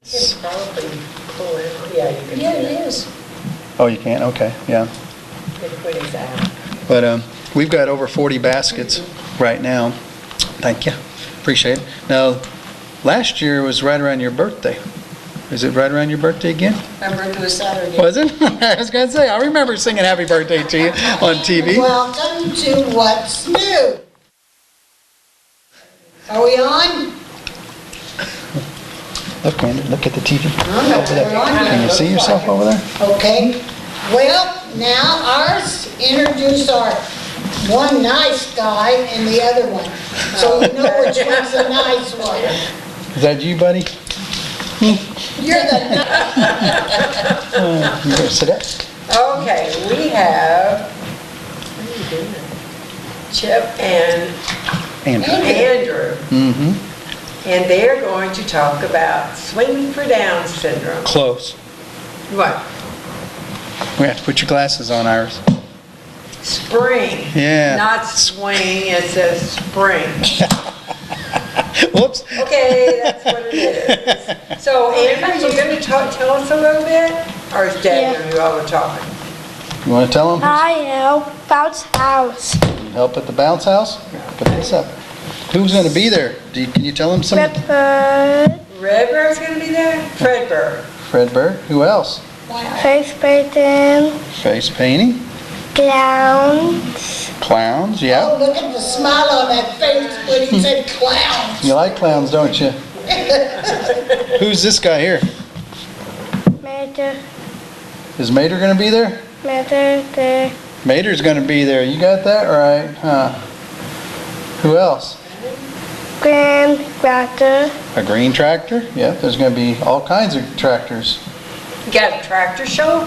It's probably pull it. Yeah, you can. Yeah, see it is. Oh, you can? Okay, yeah. It put his out. But we've got over 40 baskets right now. Thank you. Appreciate it. Now, last year was right around your birthday. Is it right around your birthday again? My birthday was Saturday. Was it? I was going to say, I remember singing happy birthday to you on TV. Welcome to What's New. Are we on? Look, Brandon, look at the TV. We're on Can you here. see yourself over there? Okay. Well, now ours introduce our one nice guy and the other one. So we know which one's the nice one. Is that you, buddy? You're the You better sit up. Okay, we have, what are you doing? Chip and Andrew. Andrew, Mm-hmm. and they're going to talk about swinging for Down syndrome. Close. What? We have to put your glasses on, Iris. Spring. Yeah. Not swing, it says spring. Whoops. Okay, that's what it is. So Andrew, you're going to tell us a little bit? Or is Dad going to do all the talking? You want to tell them? I help bounce house. Help at the bounce house? Put this up. Who's going to be there? Can you tell them some? Redbird, Redbird's going to be there? Fredbird. Fred Bird. Who else? face painting, Face painting. clowns, Clowns. Oh, Yeah. look at the smile on that face when he said clowns. You like clowns, don't you? Who's this guy here? Mater, Is Mater going to be there? the Mater's going to be there. You got that right? Huh. Who else? grandfather, A green tractor? Yeah, there's going to be all kinds of tractors. You got a tractor show?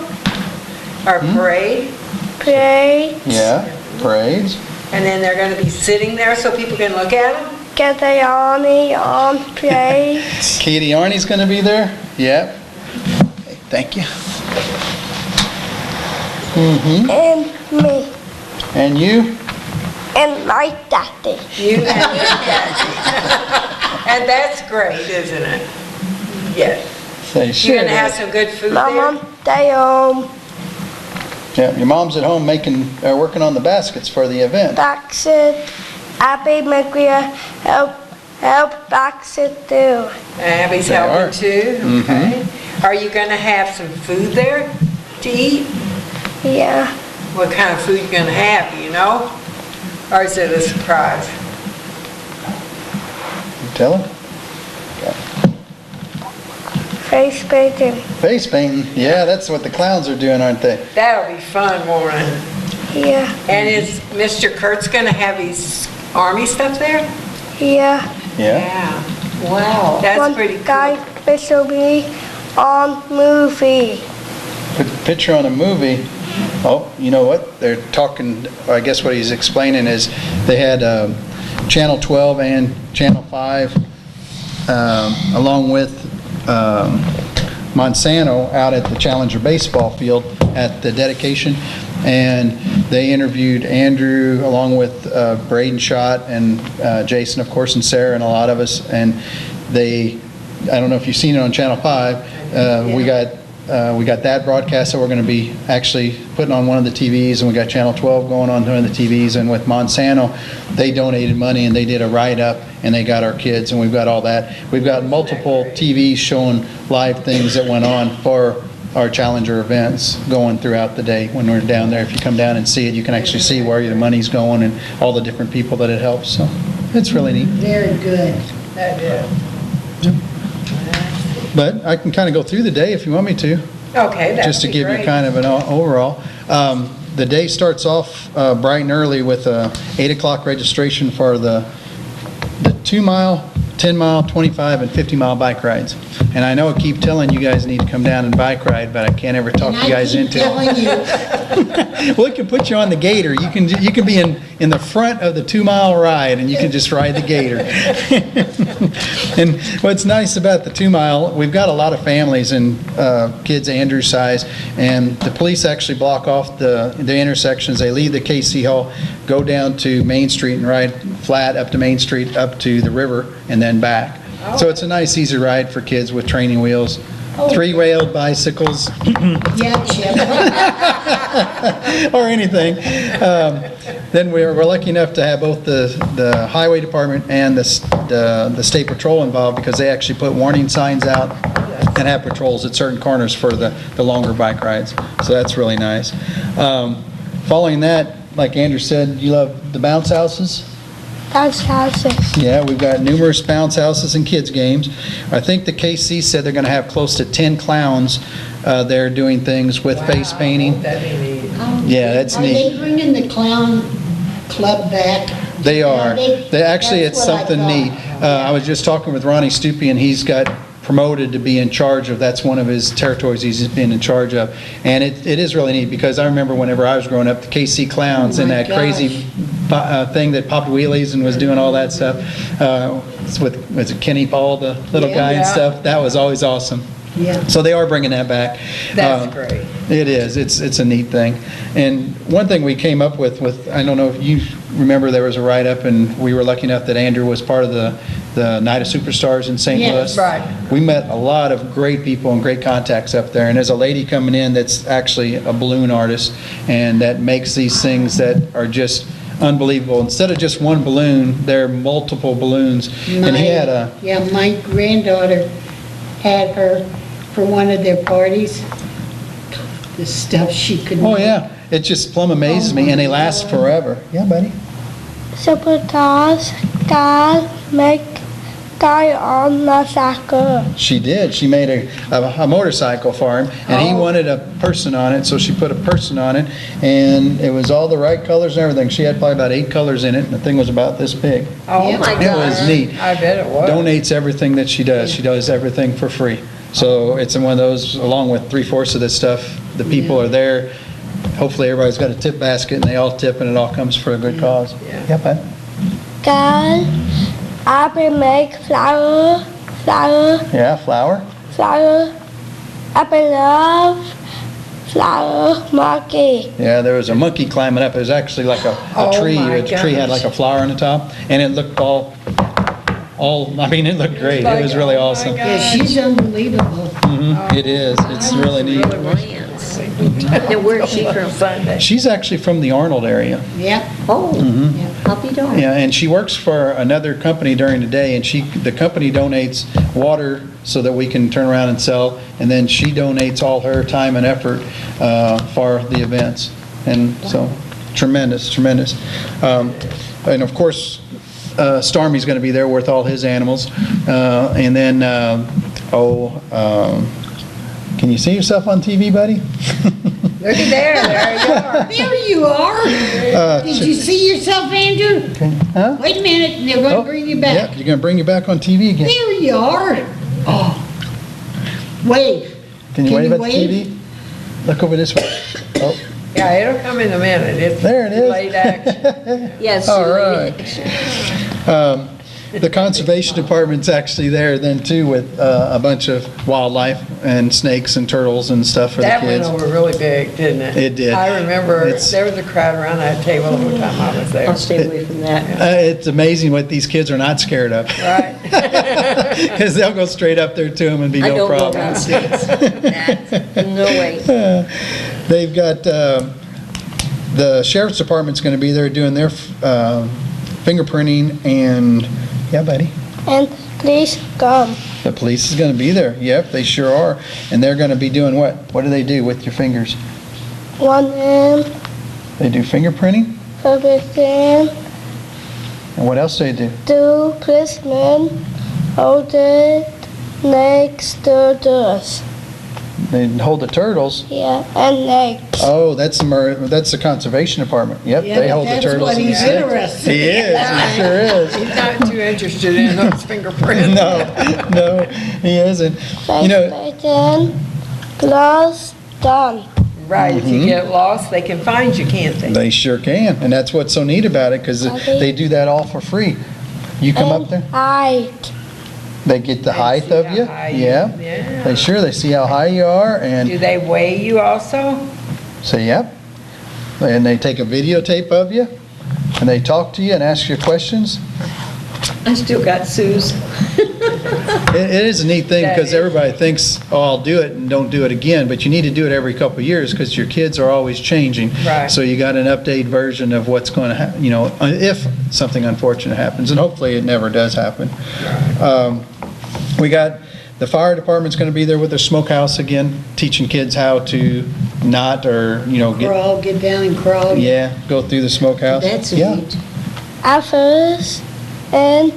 Or parade? play, Yeah, parades. And then they're going to be sitting there so people can look at them? get the army on play, Katie Arnie's going to be there? Yep. Okay, thank you. Mm-hmm. and me, And you? and my daddy. You and your daddy. And that's great, isn't it? Yes. Say, You're sure. going to have some good food My there? mom, stay home, Yeah, your mom's at home working on the baskets for the event. Baxit, Abby McGreer, help Baxit too. Abby's They are. helping too? Okay. Are you going to have some food there to eat? Yeah, What kind of food you going to have, do you know? Or is it a surprise? You tell her? face painting, Face painting. Yeah, that's what the clowns are doing, aren't they? That'll be fun, Warren. yeah, And is Mr. Kurtz going to have his army stuff there? yeah. Yeah. Wow. That's One pretty cool. guy will be on movie. Put the picture on a movie. Oh, you know what? They're talking, I guess what he's explaining is they had Channel 12 and Channel 5 along with Monsanto out at the Challenger baseball field at the dedication. And they interviewed Andrew along with Braden Schott and Jason, of course, and Sarah and a lot of us. And I don't know if you've seen it on Channel 5, we got that broadcast that we're going to be actually putting on one of the TVs, and we got Channel 12 going on one of the TVs, and with Monsanto, they donated money and they did a write-up and they got our kids, and we've got all that. We've got multiple TVs showing live things that went on for our Challenger events going throughout the day when we're down there. If you come down and see it, you can actually see where the money's going and all the different people that it helps, so it's really neat. Very good. That is. But I can kind of go through the day if you want me to. Okay, that's Just to give you kind of an overall. The day starts off bright and early with a 8 o'clock registration for the 2-mile, 10-mile, 25, and 50-mile bike rides. And I know I keep telling you guys need to come down and bike ride, but I can't ever talk you guys into it. And I keep telling you, Well, we can put you on the gator. You can be in the front of the 2-mile ride, and you can just ride the gator. And what's nice about the 2-mile, we've got a lot of families and kids Andrew's size, and the police actually block off the intersections. They leave the KC Hall, go down to Main Street and ride flat up to Main Street, up to the river, and then back. So it's a nice, easy ride for kids with training wheels. 3-wheeled bicycles Yeah, Chip. or anything. Then we're lucky enough to have both the highway department and the state patrol involved because they actually put warning signs out and have patrols at certain corners for the longer bike rides. So that's really nice. Following that, like Andrew said, you love the bounce houses? That's houses. Yeah, we've got numerous bounce houses and kids' games. I think the KC said they're going to have close to 10 clowns there doing things with face painting. That'd be neat. Yeah, that's Are they neat. bringing the clown club back? They are. They actually, That's it's what I something thought. neat. I was just talking with Ronnie Stupi, and he's got promoted to be in charge of, that's one of his territories he's been in charge of. And it is really neat, because I remember whenever I was growing up, the KC Clowns Oh and my that crazy thing that popped wheelies and was doing all that stuff. It's with, was it Kenny Paul, the little Yeah. guy and Yeah. stuff? That was always awesome. Yeah. So they are bringing that back. That's great. It is. It's a neat thing. And one thing we came up with, I don't know if you remember, there was a write-up, and we were lucky enough that Andrew was part of the Night of Superstars in St. Yes. Louis. Right. We met a lot of great people and great contacts up there. And there's a lady coming in that's actually a balloon artist, and that makes these things that are just unbelievable. Instead of just one balloon, there are multiple balloons. And he had a, Yeah, my granddaughter had her for one of their parties. The stuff she could oh make. yeah, it just plumb amazes me, and they last forever. Yeah, buddy. Superstars can make guy on the cycle. She did. She made a motorcycle for him, and he wanted a person on it, so she put a person on it, and it was all the right colors and everything. She had probably about 8 colors in it, and the thing was about this big. Oh, Yeah. my It was gosh. neat. I bet it was. Donates everything that she does. She does everything for free. So it's one of those, along with 3/4 of this stuff, the people are there. Hopefully everybody's got a tip basket, and they all tip, and it all comes for a good cause. Yeah. Yeah, bud. Can I will make flower. Yeah, flower. I will love flower monkey. Yeah, there was a monkey climbing up. It was actually like a Oh, tree. my The tree had gosh. like a flower on the top, and it looked I mean, it looked great. It was really Like, oh my awesome. Yeah, she's unbelievable. It is. It's really neat. Now, where is she from? Sunday. She's actually from the Arnold area. Yeah. Oh, Yeah. I'll be darned. Yeah, and she works for another company during the day, and the company donates water so that we can turn around and sell, and then she donates all her time and effort for the events. And so, tremendous. And of course, Stormy's going to be there with all his animals. And then, can you see yourself on TV, buddy? Look at there you are. There you are. Did you see yourself, Andrew? Huh? Wait a minute, they're going Oh, to bring you Yeah, back. you're going to bring you back on TV again. There you are. Oh. Wave. Can you Can wave you at the wave? TV? Look over this way. Oh, Yeah, it'll come in a minute. It's there it is. late action. Yes. All right. The Conservation Department's actually there then too with a bunch of wildlife and snakes and turtles and stuff for the That went kids. over really big, didn't it? It did. I remember It's- there was a crowd around that table the whole time I was there. I'll stay away from that. It's amazing what these kids are not scared of. Right? Because they'll go straight up there to them and be I no don't go problem. around snakes. No way. They've got, the Sheriff's Department's going to be there doing their fingerprinting and, yeah, buddy. And please come. The police is going to be there. Yep, they sure are. And they're going to be doing what? What do they do with your fingers? One in, They do fingerprinting? everything. And what else do they do? Do policemen hold it next to us. They hold the turtles. Yeah, and next. Oh, that's the Conservation Department. Yep, Yeah, they hold the that's turtles. what and he's snakes. interested He is, he sure is. He's not too interested in those fingerprints. No, he isn't. You know, Bacon, glass, done. Right, if you get lost, they can find you, can't they? they sure can. And that's what's so neat about it, because Okay. they do that all for free. You come up And there, height. they get the They height see of how you. high you- Yeah. yeah. They see how high you are, Do and they weigh you also? say, yep. And they take a videotape of you, and they talk to you and ask you questions. I still got Sue's. It is a neat thing That because is. everybody thinks, oh, I'll do it and don't do it again, but you need to do it every couple of years because your kids are always changing. Right. So you got an updated version of what's going to happen, if something unfortunate happens, and hopefully it never does happen. We got, the fire department's going to be there with their smokehouse again, teaching kids how to not Crawl, get down and crawl. go through the smokehouse. That's Yeah. neat. Apples and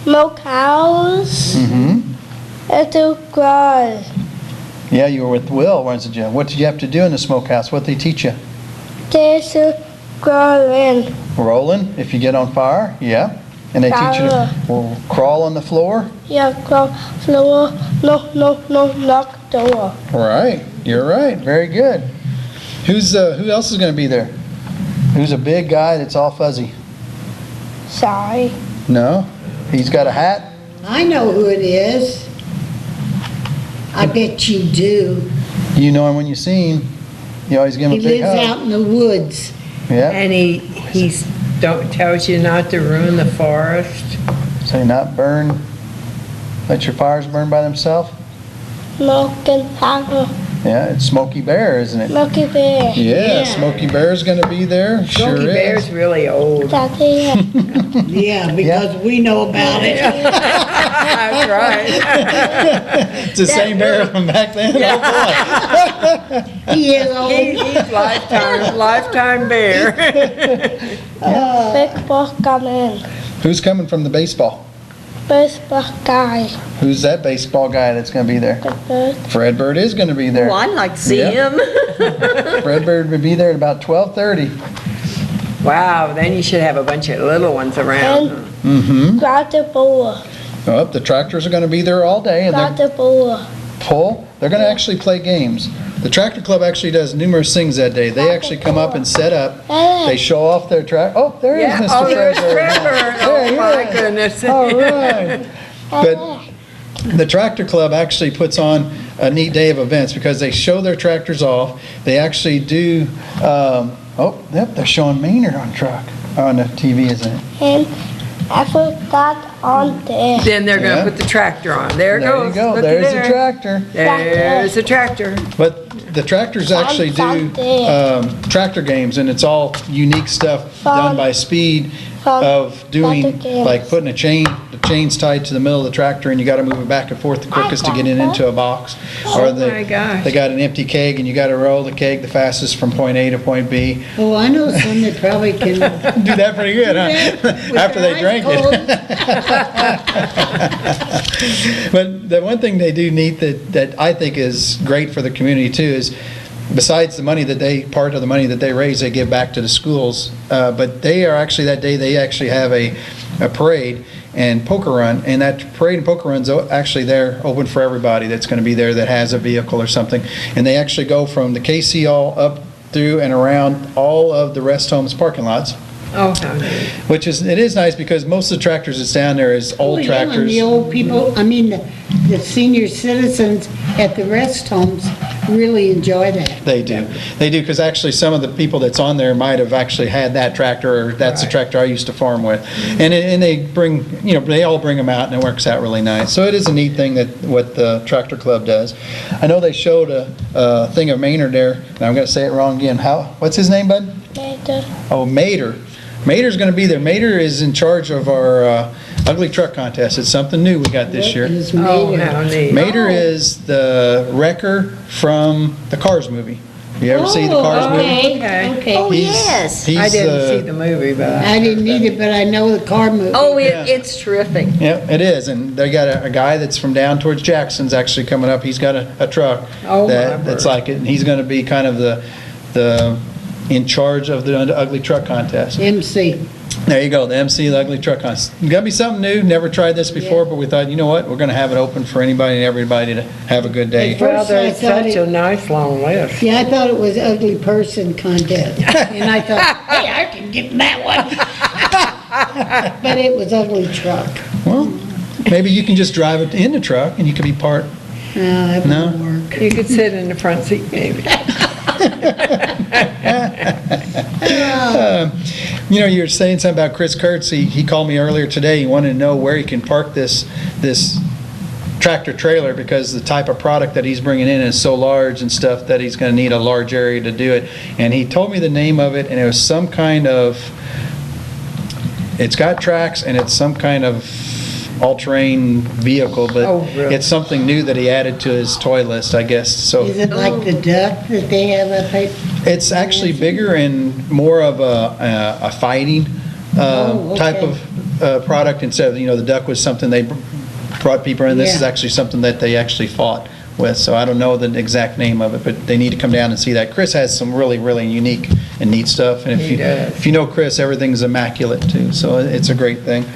milk cows Mm-hmm. and the grass. Yeah, you were with Will, wasn't you? What did you have to do in the smokehouse? What did they teach you? There's a garland. Rolling, if you get on fire, yeah. And they teach you to crawl on the floor? Yeah, crawl floor. No, knock door. Right, you're right, very good. Who else is gonna be there? Who's a big guy that's all fuzzy? Sorry. No? He's got a hat? I know who it is. I bet you do. You know him when you see him. You always give him He a big lives hug. out in the woods. Yeah, And he's tells you not to ruin the forest. so let your fires burn by themselves? Milk and hammer. Yeah, it's Smokey Bear, isn't it? Milky Bear. Yeah, Smokey Bear's gonna be there, sure Smokey is. Bear's really old. Daddy. Yeah, because we know about it. That's right. It's the same bear from back then? Oh, boy. He is old. He's lifetime bear. Big ball coming. Who's coming from the baseball? Baseball guy. Who's that baseball guy that's gonna be there? The bird. Fred Bird is gonna be there. Well, I'd like to see Yeah. him. Fred Bird would be there at about 12:30. Wow, then you should have a bunch of little ones around. And Mm-hmm. grab the ball. Oh, the tractors are gonna be there all day and Grab they're the ball. they're gonna actually play games. The tractor club actually does numerous things that day. They actually come up and set up, they show off their Oh, there is Yeah, Mr. oh, Fred there's Bird. Trevor. There Oh, he my is. goodness. All right. But the tractor club actually puts on a neat day of events because they show their tractors off. They actually do, they're showing Maynard on the TV, isn't it? And I forgot on there. Then they're Yeah. gonna put the tractor on. There it There you goes. go, Looky there's the there. tractor. There's the tractor. But the tractors actually do Something. tractor games, and it's all unique stuff done Fun. by Speed Fun. of doing, Tractor games. like putting the chain's tied to the middle of the tractor, and you gotta move it back and forth the quickest to get it into a box. Or my gosh. they got an empty keg, and you gotta roll the keg the fastest from point A to point B. Oh, I know some that probably can Do that pretty good, huh? with After their they drank eyes it. But the one thing they do neat that I think is great for the community too is, besides the money part of the money that they raise, they give back to the schools. But they are actually, that day, they actually have a parade and poker run, and that parade and poker run's actually there, open for everybody that's gonna be there that has a vehicle or something. And they actually go from the KC all up through and around all of the rest homes parking lots, Oh, how neat. which is, it is nice because most of the tractors that's down there is old Oh, yeah, and tractors. the old people, the senior citizens at the rest homes really enjoy that. They do, because actually some of the people that's on there might have actually had that tractor, or that's the Right. tractor I used to farm with. And they bring, they all bring them out and it works out really nice. So it is a neat thing what the tractor club does. I know they showed a thing of Maynard there, and I'm gonna say it wrong again. What's his name, bud? Later. Oh, Mater. Mater's gonna be there. Mater is in charge of our ugly truck contest. It's something new we got this year. Is Oh, made how of- neat. Mater is the wrecker from the Cars movie. You ever see the Cars movie? Okay, okay. Oh, He's- yes. he's I didn't the- see the movie, but I didn't need it, but I know the car movie. Oh, Yeah. it's terrific. Yeah, it is, and they got a guy that's from down towards Jackson's actually coming up. He's got a truck Oh, my that's word. like it, and he's going to be kind of the in charge of the ugly truck contest. MC. There you go, the MC of the ugly truck contest. Got to be something new. Never tried this before, but we thought, you know what, we're going to have it open for anybody and everybody to have a good day. well, First I there's thought such a nice long list. Yeah, I thought it was ugly person contest. And I thought, hey, I can get in that one. But it was ugly truck. Well, maybe you can just drive it in the truck and you could be part. No, that No? wouldn't work. You could sit in the front seat maybe. You were saying something about Chris Kurtz. He called me earlier today. He wanted to know where he can park this tractor trailer because the type of product that he's bringing in is so large and stuff that he's going to need a large area to do it. And he told me the name of it, and it was some kind of, it's got tracks and it's some kind of all-terrain vehicle, but Oh, really? it's something new that he added to his toy list, I guess. So Is it like the duck that they have up at? it's actually bigger and more of a fighting type okay. of product instead of, the duck was something they brought people in. This is Yeah. actually something that they actually fought with. So I don't know the exact name of it, but they need to come down and see that. Chris has some really, really unique and neat stuff. And He does. if you know Chris, everything's immaculate too. So it's a great thing.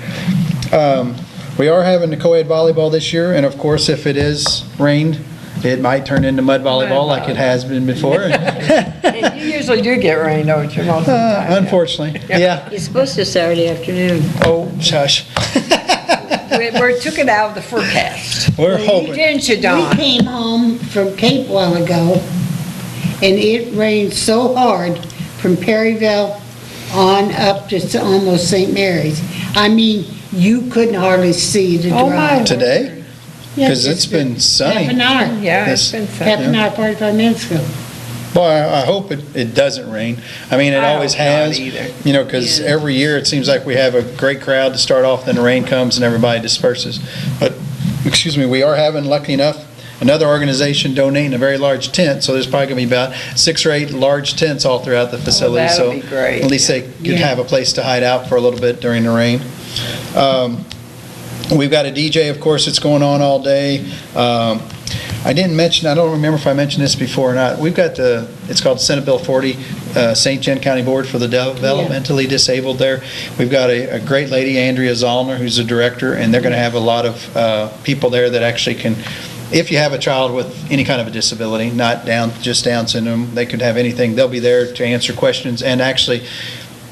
We are having the co-ed volleyball this year, and of course, if it is rained, it might turn into mud volleyball like it has been before. And you usually do get rain, don't you, most of the time? Unfortunately, yeah. You're supposed to Saturday afternoon. Oh, shush. We took it out of the forecast. We're hoping. Didn't you, We Don? came home from Cape a while ago, and it rained so hard from Perryville on up to almost St. Mary's. I mean, you couldn't hardly see the Oh, my. drive. Today? Yeah, 'Cause it's been sunny. Half an hour. Yeah, it's Yes. been Half sunny. an hour, 45 minutes ago. Boy, I hope it doesn't rain. I mean, it I always hope not has. either. Because every year it seems like we have a great crowd to start off, then the rain comes and everybody disperses. But, excuse me, we are having, lucky enough, another organization donating a very large tent, so there's probably going to be about 6 or 8 large tents all throughout the facility. that'll So be great. at least they could Yeah. have a place to hide out for a little bit during the rain. We've got a DJ, of course, that's going on all day. I didn't mention, I don't remember if I mentioned this before or not. We've got it's called Senate Bill 40, St. John County Board for the Developmentally Disabled there. We've got a great lady, Andrea Zollner, who's the director, and they're going to have a lot of people there that actually can, if you have a child with any kind of a disability, not just Down syndrome, they could have anything, they'll be there to answer questions and actually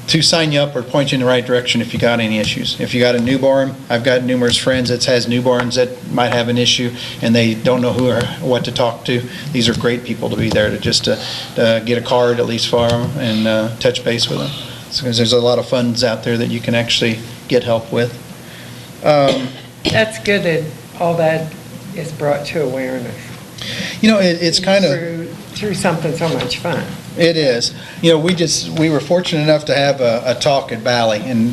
to sign you up or point you in the right direction if you got any issues. If you got a newborn, I've got numerous friends that has newborns that might have an issue and they don't know who or what to talk to. These are great people to be there to just get a card at least for them and touch base with them. So, 'cause there's a lot of funds out there that you can actually get help with. That's good that all that is brought to awareness. It's kind of... Through something so much fun. It is. We were fortunate enough to have a talk at Valley and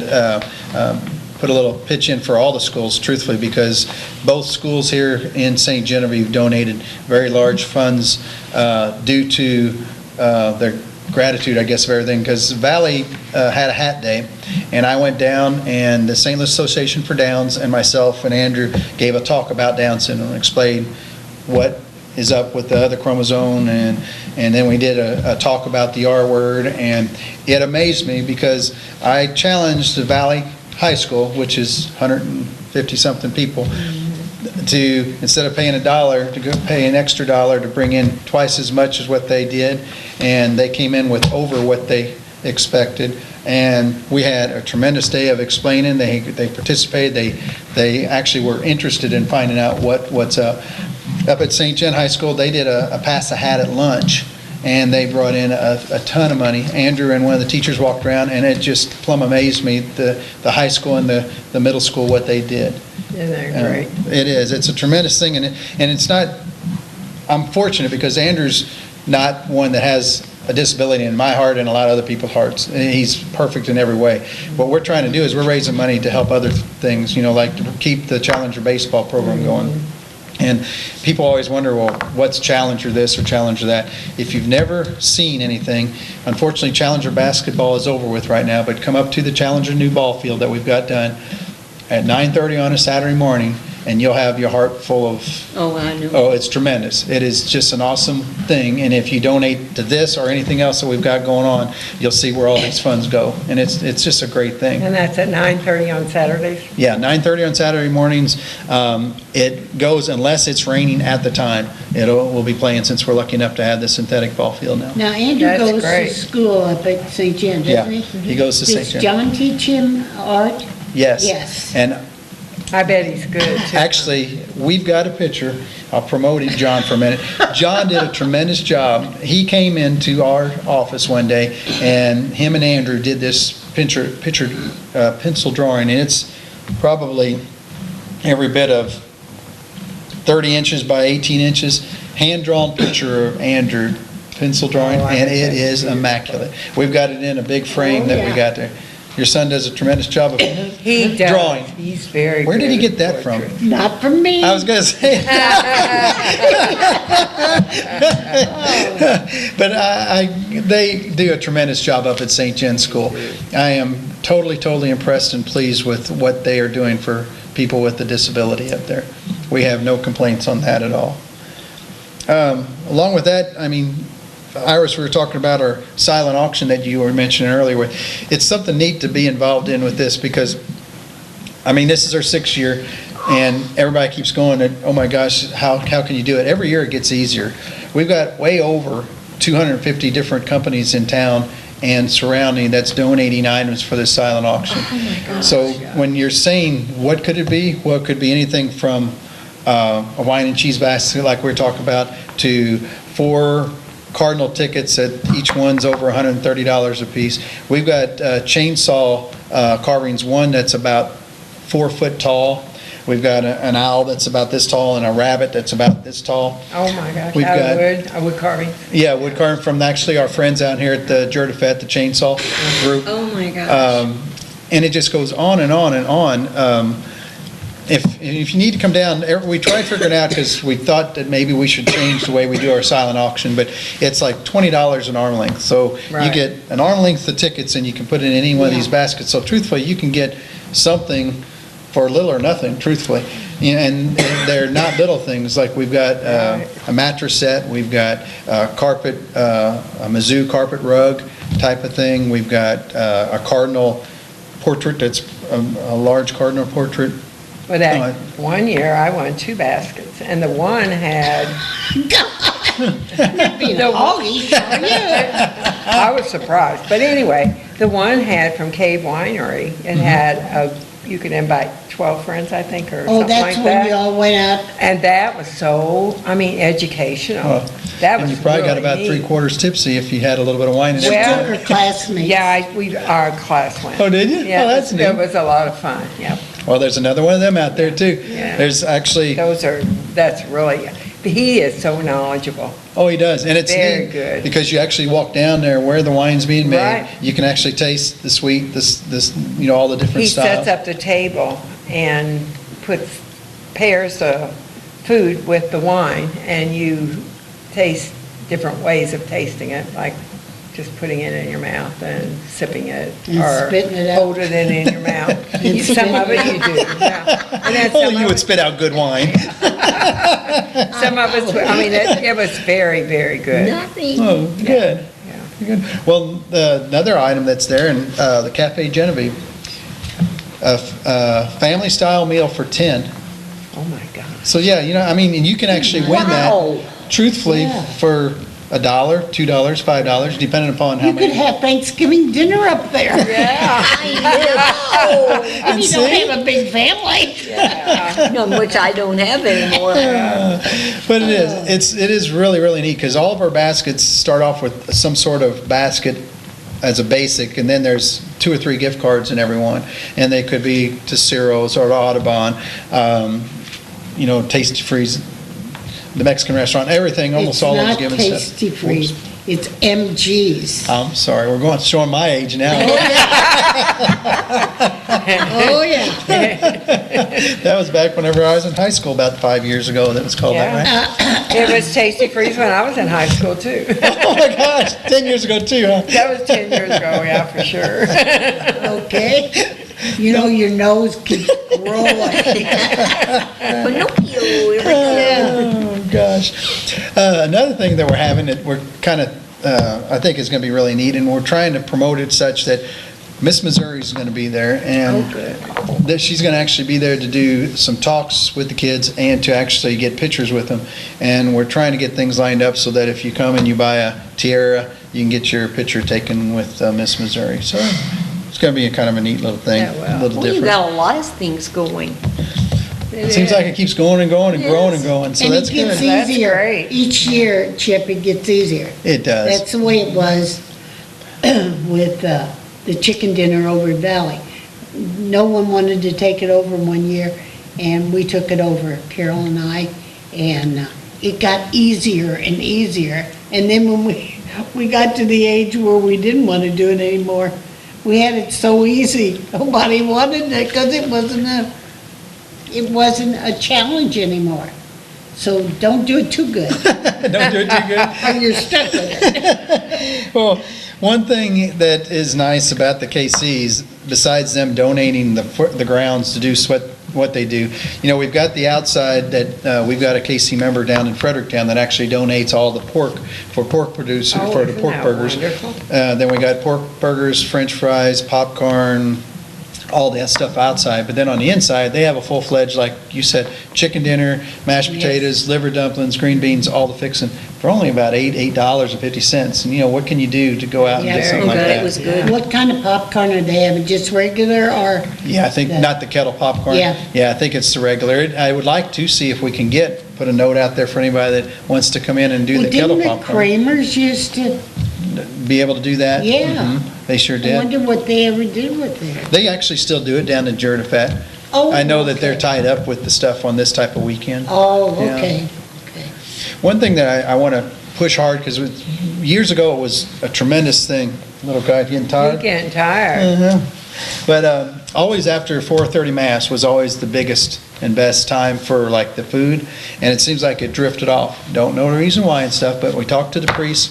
put a little pitch in for all the schools, truthfully, because both schools here in St. Genevieve donated very large funds due to their gratitude, I guess, of everything, because Valley had a hat day, and I went down, and the St. Louis Association for Downs and myself and Andrew gave a talk about Down syndrome and explained what is up with the other chromosome, and then we did a talk about the R word, and it amazed me because I challenged the Valley High School, which is 150-something people, to, instead of paying $1, to go pay an extra $1 to bring in twice as much as what they did, and they came in with over what they expected. And we had a tremendous day of explaining. They participated. They actually were interested in finding out what's up. Up at St. John High School, they did a pass a hat at lunch, and they brought in a ton of money. Andrew and one of the teachers walked around, and it just plumb amazed me, the high school and the middle school, what they did. Isn't that great? It is. It's a tremendous thing, and it's not, I'm fortunate because Andrew's not one that has a disability in my heart and a lot of other people's hearts. He's perfect in every way. What we're trying to do is we're raising money to help other things, like to keep the Challenger baseball program going. And people always wonder, well, what's Challenger this or Challenger that? If you've never seen anything, unfortunately Challenger basketball is over with right now, but come up to the Challenger new ball field that we've got done at 9:30 on a Saturday morning, and you'll have your heart full of, Oh, I know. oh, it's tremendous. It is just an awesome thing, and if you donate to this or anything else that we've got going on, you'll see where all these funds go, and it's just a great thing. And that's at 9:30 on Saturdays? Yeah, 9:30 on Saturday mornings. It goes unless it's raining at the time. We'll be playing since we're lucky enough to have the synthetic ball field now. Now, Andrew That's goes great. to school up at St. John, Yeah, doesn't he? he goes to St. John. Does John teach him art? Yes. Yes. And I bet he's good, too. actually, we've got a picture. I'll promote it, John, for a minute. John did a tremendous job. He came into our office one day, and him and Andrew did this pencil drawing, and it's probably every bit of 30 inches by 18 inches, hand-drawn picture of Andrew, pencil drawing, Oh, I and bet it that's is immaculate. We've got it in a big frame Oh, that we yeah. got there. Your son does a tremendous job of He does. drawing. He's very good. Where did he at get that from? portrait. Not from me. I was going to say. But they do a tremendous job up at St. Jen's School. I am totally, totally impressed and pleased with what they are doing for people with a disability up there. We have no complaints on that at all. Along with that, I mean, Iris, we were talking about our silent auction that you were mentioning earlier. It's something neat to be involved in with this because, I mean, this is our 6th year, and everybody keeps going, oh my gosh, how can you do it? Every year it gets easier. We've got way over 250 different companies in town and surrounding that's donating items for this silent auction. So when you're saying, what could it be? Well, it could be anything from a wine and cheese basket like we're talking about to 4 Cardinal tickets that each one's over $130 a piece. We've got chainsaw carvings, one that's about 4 foot tall. We've got an owl that's about this tall and a rabbit that's about this tall. Oh, my gosh. We've Out got- of wood, a wood carving. Yeah, wood carving from actually our friends out here at the Jerdafet, the chainsaw group. Oh, my gosh. And it just goes on and on and on. If you need to come down, we tried figuring out because we thought that maybe we should change the way we do our silent auction, but it's like $20 an arm length. So you Right. get an arm length of tickets and you can put it in any one of these baskets. So truthfully, you can get something for little or nothing, truthfully. And they're not little things, like we've got a mattress set, we've got carpet, a Mizzou carpet rug type of thing. We've got a cardinal portrait that's a large cardinal portrait. But that one year, I won 2 baskets, and the one had, Being No. hoggy, are you? I was surprised. But anyway, the one had from Cave Winery, it had you could invite 12 friends, I think, or Oh, something that's like when you that. all went out. And that was so, I mean, educational. That was And you probably got really about neat. 3/4 tipsy if you had a little bit of wine in it. Well, Took her classmates. Yeah, our class went. Oh, did you? Yeah, Oh, that's it neat. was a lot of fun, yeah. Well, there's another one of them out there too. Yeah. There's actually, That's really, he is so knowledgeable. oh, he does, and it's Very neat good. because you actually walk down there where the wine's being made. Right. You can actually taste the sweet, this, all the different He styles. sets up the table and pairs the food with the wine, and you taste different ways of tasting it, like just putting it in your mouth and sipping it, And or spitting it out. holding it in your mouth. And Some of it spitting you do, yeah. And then Oh, some you of would it- spit out good wine. Some of it's, I mean, it was very, very good. Nothing. Oh, good. Yeah. Good. Well, another item that's there, in the Cafe Genevieve, a family-style meal for 10. Oh, my God. So, yeah, I mean, and you can actually win Wow. that, truthfully, Yeah. for $1, $2, $5, depending upon how You could many. have Thanksgiving dinner up there. Yeah. You see? don't have a big family. No, which I don't have anymore. But it is really, really neat, because all of our baskets start off with some sort of basket as a basic, and then there's 2 or 3 gift cards in every one. And they could be to Ciro's or to Audubon, Tasty Freeze, the Mexican restaurant, everything, almost all of those given It's stuff. not Tasty Freeze, it's MG's. I'm sorry, we're showing my age now. Oh, yeah. That was back whenever I was in high school, about 5 years ago, that was called that, right? It was Tasty Freeze when I was in high school, too. Oh my gosh, 10 years ago too, huh? That was 10 years ago, yeah, for sure. Okay. Your nose keeps rolling. Pinocchio, here we go. Oh, gosh. Another thing that we're having that we're kind of, I think is going to be really neat, and we're trying to promote it such that Miss Missouri is going to be there, and that she's going to actually be there to do some talks with the kids and to actually get pictures with them. And we're trying to get things lined up so that if you come and you buy a tiara, you can get your picture taken with Miss Missouri. So it's going to be a kind of a neat little thing, Yeah, well. a little Well, you different. got a lot of things going. It seems like it keeps going and going and growing and going, so And that's it gets good. That's easier. great. Each year, Chip, it gets easier. It does. That's the way it was with the chicken dinner over at Valley. No one wanted to take it over one year, and we took it over, Carol and I, And it got easier and easier. And then when we got to the age where we didn't want to do it anymore, we had it so easy. Nobody wanted it because it wasn't a challenge anymore. So don't do it too good, Don't do it too good. or you're stuck with it. Well, one thing that is nice about the KCs, besides them donating the grounds to do what they do, we've got the outside that, we've got a KC member down in Fredericktown that actually donates all the pork for pork producers, Oh, for the isn't pork that burgers. wonderful? Then we got pork burgers, french fries, popcorn, all that stuff outside. But then on the inside, they have a full-fledged, like you said, chicken dinner, mashed potatoes, liver dumplings, green beans, all the fixing, for only about $8.50. And what can you do to go out and Yeah, get something very like good. that? It was good. What kind of popcorn are they having, just regular or? Yeah, I think, not the kettle popcorn. Yeah. Yeah, I think it's the regular. I would like to see if we can put a note out there for anybody that wants to come in and do Well, the kettle didn't the popcorn. Kramers used to, Be able to do that? Yeah. Mhm. They sure I did. wonder what they ever did with it. They actually still do it down in Jerdafat. Oh, I know that they're okay. tied up with the stuff on this type of weekend. Oh, Yeah. okay. One thing that I want to push hard, because years ago it was a tremendous thing. Little guy getting You're tired. getting tired. Uh-huh. But always after 4:30 Mass was always the biggest and best time for like the food, and it seems like it drifted off. Don't know the reason why and stuff, but we talked to the priests,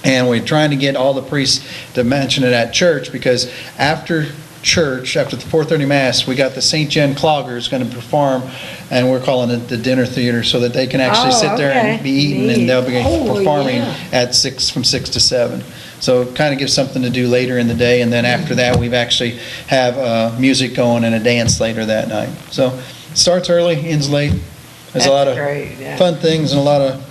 and we're trying to get all the priests to mention it at church, because after church, after the 4:30 Mass, we got the St. John Cloggers going to perform, and we're calling it the dinner theater, so that they can actually Oh, sit there okay. and be eating, Neat. and they'll be Oh, performing yeah. at from 6 to 7. So it kind of gives something to do later in the day, and then after that, we've actually have music going and a dance later that night. So it starts early, ends late. There's a lot That's of great, yeah. fun things and a lot of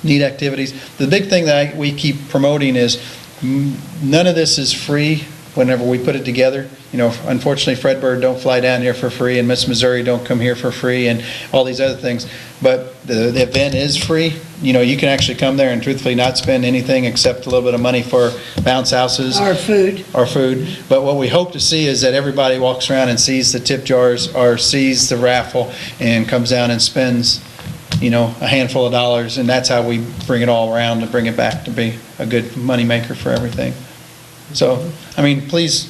neat activities. The big thing that we keep promoting is none of this is free whenever we put it together. Unfortunately, Fred Bird don't fly down here for free, and Miss Missouri don't come here for free, and all these other things. But the event is free. You can actually come there and truthfully not spend anything except a little bit of money for bounce houses. Our food. Our food. But what we hope to see is that everybody walks around and sees the tip jars or sees the raffle and comes down and spends, a handful of dollars, and that's how we bring it all around and bring it back to be a good moneymaker for everything. So, please,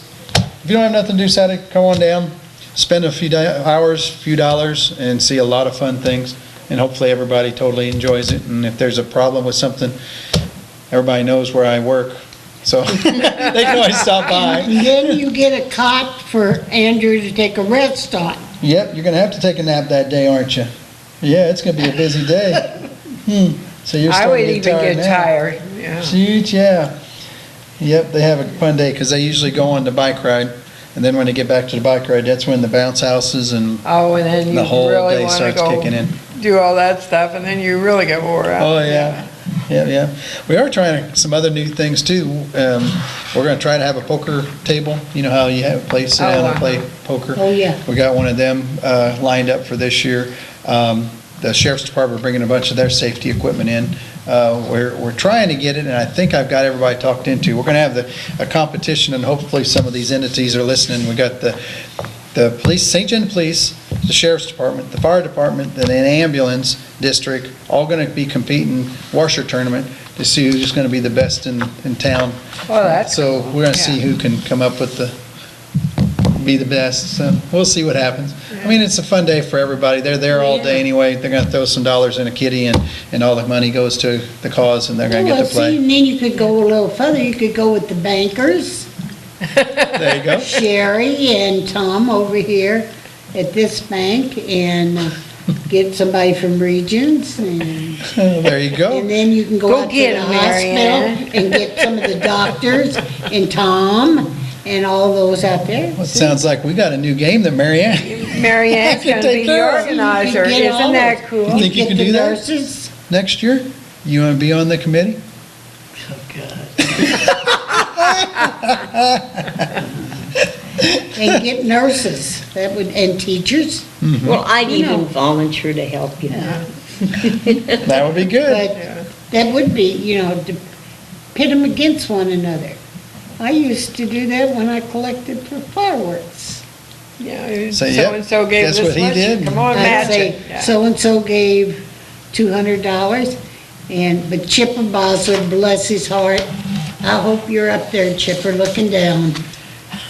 if you don't have nothing to do Saturday, come on down, spend a few hours, few dollars, and see a lot of fun things, and hopefully everybody totally enjoys it. And if there's a problem with something, everybody knows where I work, so they can always stop by. And then you get a cot for Andrew to take a rest on. Yep, you're gonna have to take a nap that day, aren't you? Yeah, it's gonna be a busy day. So you're I would starting to even get tired get now. tired, yeah. Shoot, yeah. Yep, they have a fun day, because they usually go on the bike ride, and then when they get back to the bike ride, that's when the bounce houses and Oh, and then the you whole really day want to starts go kicking in. do all that stuff, and then you really get wore out. Oh, yeah. Yeah. We are trying some other new things too. We're gonna try to have a poker table. You know how you have a place, sit down and play poker? Oh, yeah. We got one of them lined up for this year. The Sheriff's Department bringing a bunch of their safety equipment in. We're trying to get it, and I think I've got everybody talked into. We're gonna have a competition, and hopefully some of these entities are listening. We got the police, St. John Police, the Sheriff's Department, the Fire Department, and the Ambulance District, all gonna be competing washer tournament to see who's gonna be the best in town. Well, that's So we're gonna see yeah. who can come up with be the best, so we'll see what happens. It's a fun day for everybody. They're there all day anyway. They're gonna throw some dollars in a kitty, and all the money goes to the cause, and they're gonna Well, get to see, play. and then you could go a little further. You could go with the bankers, There you go. Sherry and Tom over here at this bank, and get somebody from Regions, and There you go. then you can go Go out to get the 'em, Mary Ann. hospital and get some of the doctors and Tom and all those out there. Well, it sounds like we got a new game that Mary Ann. Mary Ann's Can gonna take be the care of. organizer, You can get all isn't that of- cool? You think you Get can the do that? nurses Next year? You wanna be on the committee? and get nurses, that would, and teachers. Well, I'd You know. even volunteer to help you. That would be good. But that would be, to pit them against one another. I used to do that when I collected for fireworks. Yeah, So, yep, so-and-so gave that's this what he much, did. come on, I'd match say, it. Yeah. so-and-so gave $200. But Chipper Bosler, bless his heart, I hope you're up there, Chipper, looking down,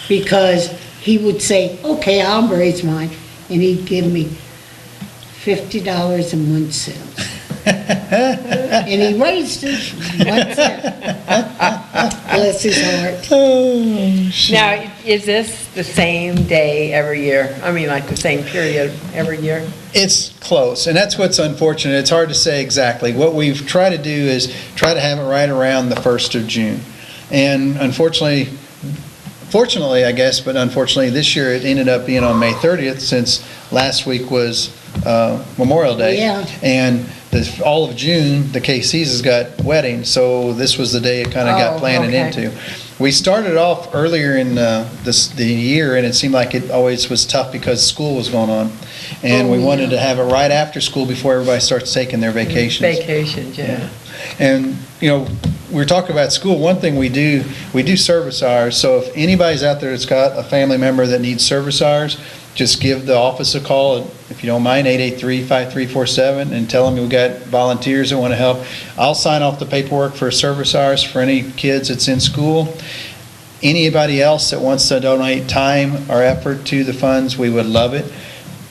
because he would say, okay, I'll raise mine, and he'd give me $50.01. And he raised it 1 cent. Bless his heart. Now, is this the same day every year? I mean, like the same period every year? It's close, and that's what's unfortunate. It's hard to say exactly. What we've tried to do is try to have it right around the 1st of June. And fortunately, I guess, but unfortunately, this year it ended up being on May 30th, since last week was Memorial Day. Yeah. And all of June, the KC's has got weddings, so this was the day it kind of got Oh, planted okay. into. We started off earlier in the year, and it seemed like it always was tough because school was going on. And we wanted to have it right after school before everybody starts taking their vacations. Vacations, yeah. And, we're talking about school. One thing we do service hours. So if anybody's out there that's got a family member that needs service hours, just give the office a call, if you don't mind, 883-5347, and tell them we've got volunteers that want to help. I'll sign off the paperwork for service hours for any kids that's in school. Anybody else that wants to donate time or effort to the funds, we would love it.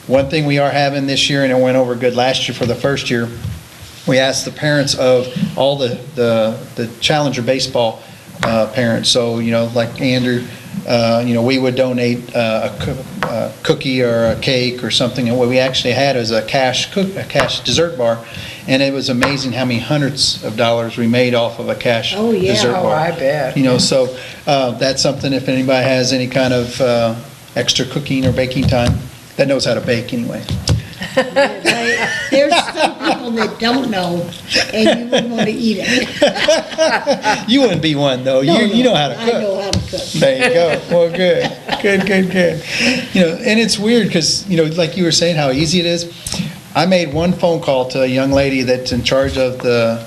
One thing we are having this year, and it went over good last year for the first year, we asked the parents of all the Challenger baseball parents. So, like Andrew, we would donate a cookie or a cake or something. And what we actually had was a cash dessert bar. And it was amazing how many hundreds of dollars we made off of a cash Oh, yeah. dessert Oh, bar. I bet. So that's something, if anybody has any kind of extra cooking or baking time, that knows how to bake anyway. There's some people that don't know, and you wouldn't want to eat it. You wouldn't be one, though. You know how to cook. I know how to cook. There you go. Well, good. Good. And it's weird because, like you were saying, how easy it is. I made one phone call to a young lady that's in charge of the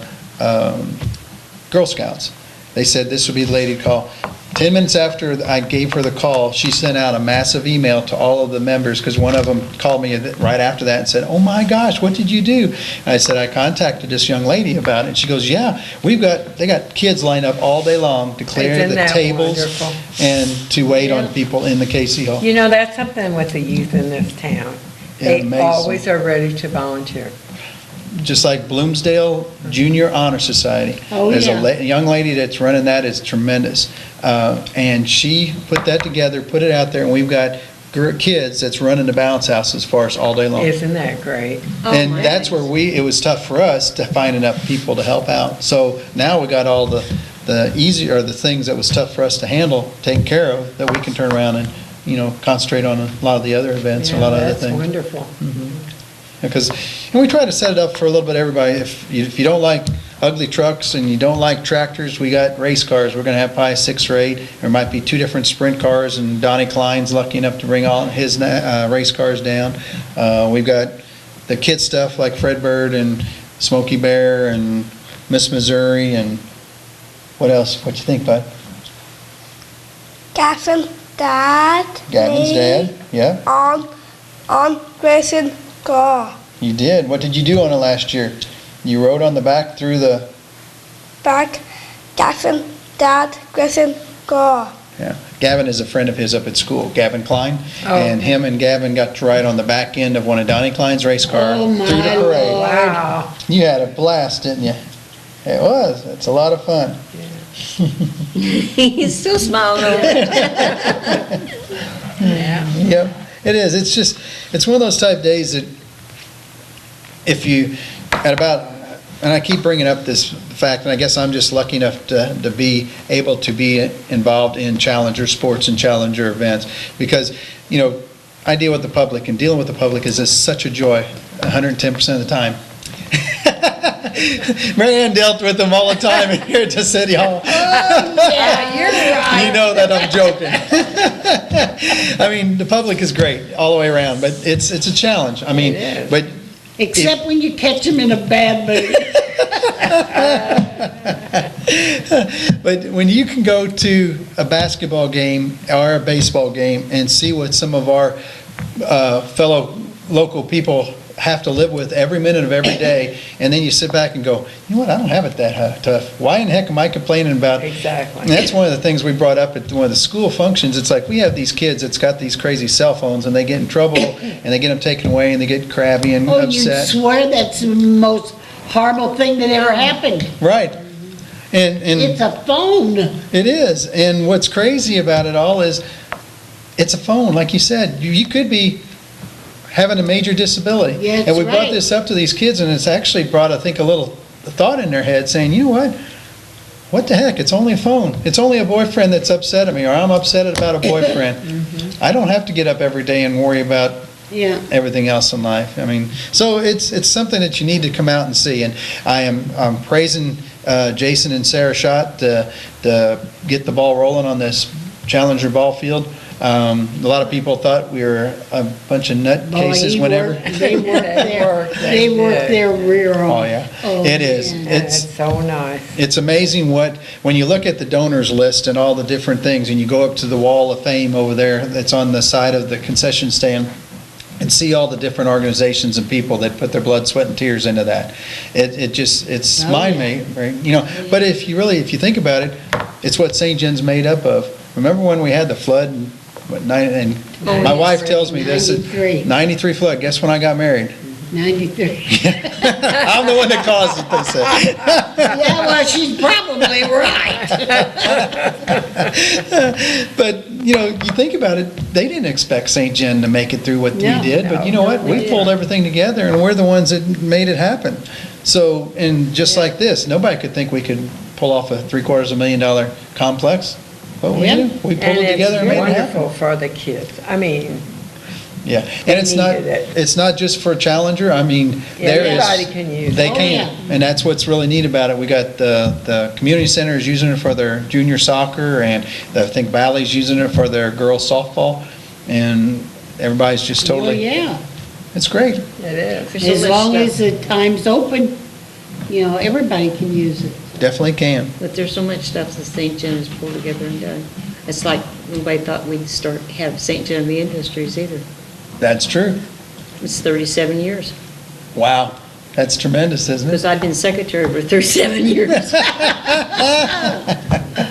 Girl Scouts. They said this would be the lady to call. 10 minutes after I gave her the call, she sent out a massive email to all of the members, because one of them called me right after that and said, "Oh my gosh, what did you do?" And I said, "I contacted this young lady about it." And she goes, "Yeah, they got kids lined up all day long to clear Isn't the that tables wonderful? and to wait on people in the KC Hall." That's something with the youth in this town. Yeah, They amazing. always are ready to volunteer. Just like Bloomsdale Junior Honor Society. Oh, There's yeah. a young lady that's running that. It's tremendous. And she put that together, put it out there, and we've got kids that's running the bounce house as far as all day long. Isn't that great? And that's where it was tough for us to find enough people to help out. So now we got all the easier, the things that was tough for us to handle, taken care of, that we can turn around and, concentrate on a lot of the other events, a lot of other That's things. wonderful. Because we try to set it up for a little bit everybody. If you don't like ugly trucks and you don't like tractors, we got race cars. We're going to have probably 6 or 8. There might be 2 different sprint cars, and Donnie Klein's lucky enough to bring all his race cars down. We've got the kid stuff like Fred Bird and Smokey Bear and Miss Missouri, and what else? What you think, bud? Gavin's dad. Gavin's made dad? Yeah, On Grayson car. you did. What did you do on it last year? You rode on the back through the... Back. Gavin dad. Grayson car. Yeah, Gavin is a friend of his up at school, Gavin Klein, Oh. and him and Gavin got to ride on the back end of one of Donnie Klein's race cars Oh, my through the parade. Lord. Wow. You had a blast, didn't you? It was. It's a lot of fun. He's still smiling over it. Yeah. Yep, it is. It's one of those type days that if you, and I keep bringing up this fact, and I guess I'm just lucky enough to be able to be involved in Challenger sports and Challenger events, because, I deal with the public, and dealing with the public is just such a joy, 110% of the time. Mary Ann dealt with them all the time here at the City Hall. Yeah, you're right. You know that I'm joking. I mean, the public is great all the way around, but it's a challenge. I mean, It is. but Except when you catch them in a bad mood. but when you can go to a basketball game or a baseball game and see what some of our fellow local people have to live with every minute of every day, and then you sit back and go, you know what, I don't have it that tough. Why in heck am I complaining about? Exactly. And that's one of the things we brought up at one of the school functions. It's like, we have these kids that's got these crazy cell phones, and they get in trouble, and they get them taken away, and they get crabby and Oh, you upset. swear that's the most horrible thing that ever happened. Right. And It's a phone. it is. And what's crazy about it all is, it's a phone, like you said. You could be having a major disability. Yeah, that's And we brought right. this up to these kids, and it's actually brought, I think, a little thought in their head, saying, you know what? What the heck? It's only a phone. It's only a boyfriend that's upset at me, or I'm upset about a boyfriend. I don't have to get up every day and worry about Yeah. everything else in life. I mean, so it's something that you need to come out and see. And I'm praising Jason and Sarah Schott to get the ball rolling on this Challenger ball field. A lot of people thought we were a bunch of nutcases whenever. They worked They did. their rear off. Oh, yeah. It is. man. It's so nice. It's amazing when you look at the donors list and all the different things, and you go up to the wall of fame over there that's on the side of the concession stand, and see all the different organizations and people that put their blood, sweat, and tears into that. It's Oh, mind-made, you know. But if you think about it, it's what St. John's made up of. Remember when we had the flood, and my wife tells me this, 93. 93 flood, guess when I got married? 93. I'm the one that caused it, they said. Yeah, well, she's probably right. But, you know, you think about it, they didn't expect St. John to make it through what we No. did, but you know what? We pulled everything together, and we're the ones that made it happen. So, and just like this, nobody could think we could pull off a $750,000 complex. But we Yep. did. We pulled And it together and it's made it happen. wonderful for the kids. I mean, Yeah, They and needed it. it's not just for Challenger, I mean, there is. Everybody can use it. They Oh, can, yeah. and that's what's really neat about it. We got the community center is using it for their junior soccer, and I think Valley's using it for their girls softball, and everybody's just Well, totally, yeah. it's great. it is. There's so As much long stuff. as the time's open, you know, everybody can use it. Definitely can. But there's so much stuff that St. John has pulled together and done. It's like, nobody thought we'd have St. John the Industries either. That's true. It's 37 years, Wow, that's tremendous, isn't it? because I've been secretary for 37 years.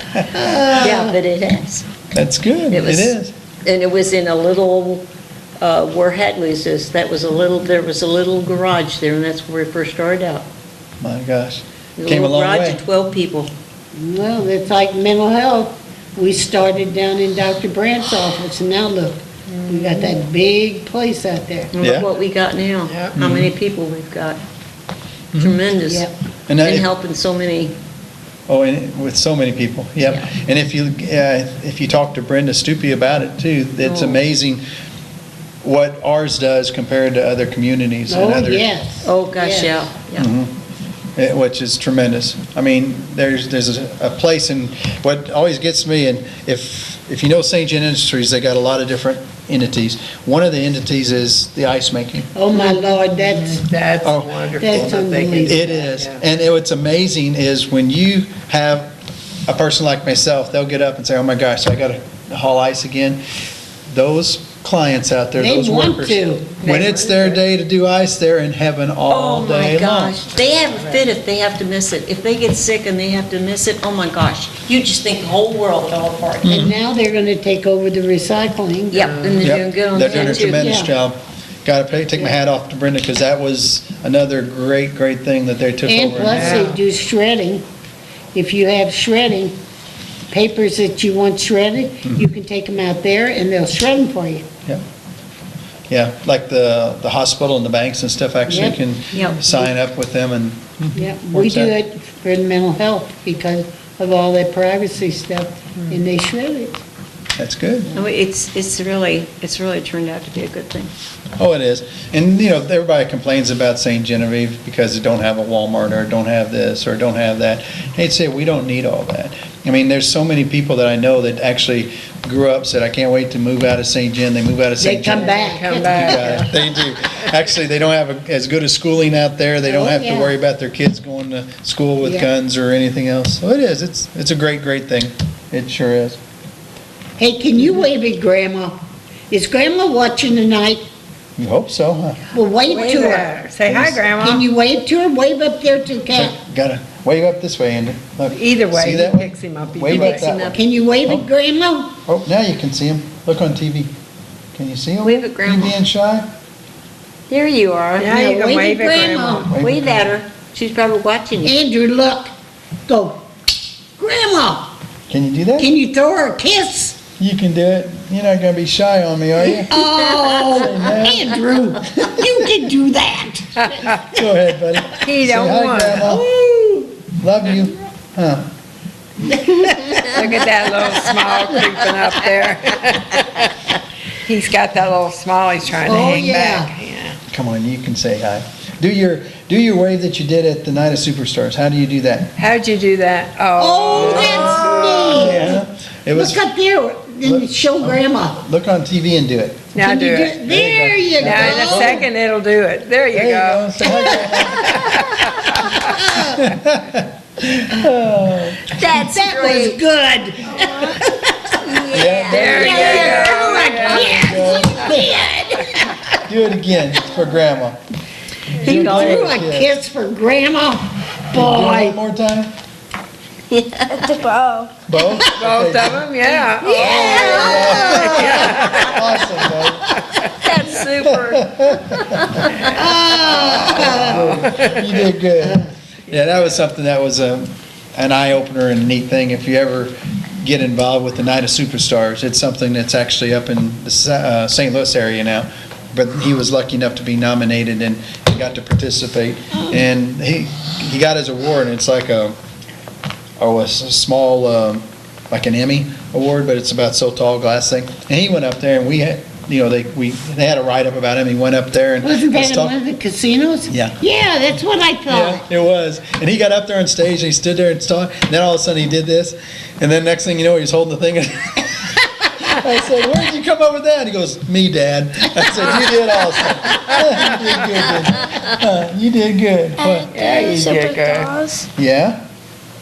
Yeah, but it has. That's good. It was- is. And it was in a little, where Hadley's is, there was a little garage there, and that's where it first started out. My gosh. A Came a little long garage way. of 12 people. Well, it's like mental health. We started down in Dr. Brandt's office, and now look, we got that big place out there. And Yeah. look what we got now, Yeah. how many people we've got. Tremendous. Yep. And that- And helping so many. Oh, and with so many people, yep. Yeah. And if you talk to Brenda Stupi about it too, it's Oh. amazing what ours does compared to other communities and Oh, other. yes. Oh, gosh, Yes. yeah, yeah. Which is tremendous. I mean, there's a place, and what always gets me, and if you know St. John Industries, they got a lot of different entities. One of the entities is the ice making. Oh, my Lord, that's, That's Oh. wonderful. That's that they can do unbelievable. It that, is. yeah. And what's amazing is when you have a person like myself, they'll get up and say, oh my gosh, I got to haul ice again. Those clients out there, They those want workers. to. When They it's want their to. day to do ice, they're in heaven all Oh, my day long. gosh. They have a fit if they have to miss it. If they get sick and they have to miss it, oh, my gosh. You just think the whole world fell apart. and now they're gonna take over the recycling. Yep, and they're Yep. doing good on They're doing that, a too. tremendous Yeah. job. Got to take my hat off to Brenda, because that was another great, great thing that they took And over. plus, Yeah. they do shredding. If you have shredding, papers that you want shredded, Mm-hmm. you can take them out there and they'll shred them for you. Yeah, like the hospital and the banks and stuff actually Yep. can Yep. sign up with them and. Yeah, we Works do out. it for the mental health because of all that privacy stuff, Hmm. and they shred it. That's good. I mean, it's really turned out to be a good thing. Oh, it is. And, you know, everybody complains about St. Genevieve because they don't have a Walmart or don't have this or don't have that. I'd say we don't need all that. I mean, there's so many people that I know that actually grew up, said, I can't wait to move out of St. Gen. They move out of They St. Gen. come back. Come back. Yeah, they do. Actually, they don't have as good a schooling out there. They don't Oh, have to yeah. worry about their kids going to school with Yeah. guns or anything else. So it is. It's a great, great thing. It sure is. Hey, can you wave at Grandma? Is Grandma watching tonight? You hope so, huh? Well, wave Wave to at her. her. Say, hi, Grandma. Can you wave to her? Wave up there to the cat. Gotta wave up this way, Andy. Look. Either way, See he that way? picks him up either Wave way. up that way. Can you wave at Grandma? Oh, now you can see him. Look on TV. Can you see him? Wave at Grandma. You being shy? There you are. Now you can wave wave at at Grandma. Grandma. Wave at her. She's probably watching you. Andrew, look. Go. Grandma, Can you do that? can you throw her a kiss? You can do it. You're not gonna be shy on me, are you? Oh, Andrew, you can do that. Go ahead, buddy. He Say don't hi, want. Grandma. Love you. Huh. Look at that little smile creeping up there. He's got that little smile he's trying to Oh, hang yeah. back. Yeah. Come on, you can say hi. Do your wave that you did at the Night of Superstars. How do you do that? How'd you do that? Oh, that's neat. Yeah. It was. Look up there and show Grandma. Look on TV and do it. Now Can do you it. There you go. Now in a second it'll do it. There you There you go. go. Say hi, Grandma. That's That was good. Yeah, There you Yeah, go. yes, you did. do it again for Grandma. You Do it threw a again. kiss for Grandma. Do it one Boy. more time. At the bow. Both? Both Okay. of them, yeah. Awesome, buddy. That's super. You did good. Yeah, that was something that was an eye-opener and a neat thing. If you ever get involved with the Night of Superstars, it's something that's actually up in the St. Louis area now. But he was lucky enough to be nominated and he got to participate. And he got his award, and it's like a small, like an Emmy award, but it's about so tall glass thing. And he went up there, and we had, they had a write-up about him. He went up there and Wasn't was that in talking. one of the casinos? Yeah. Yeah, that's what I thought. Yeah, it was. And he got up there on stage, and he stood there and talked, and then all of a sudden he did this, and then next thing you know, he was holding the thing. I said, "Where did you come up with that?" He goes, "Me, Dad." I said, "You did awesome." You did good, didn't you? What? Yeah, you did good. Superstars. Yeah?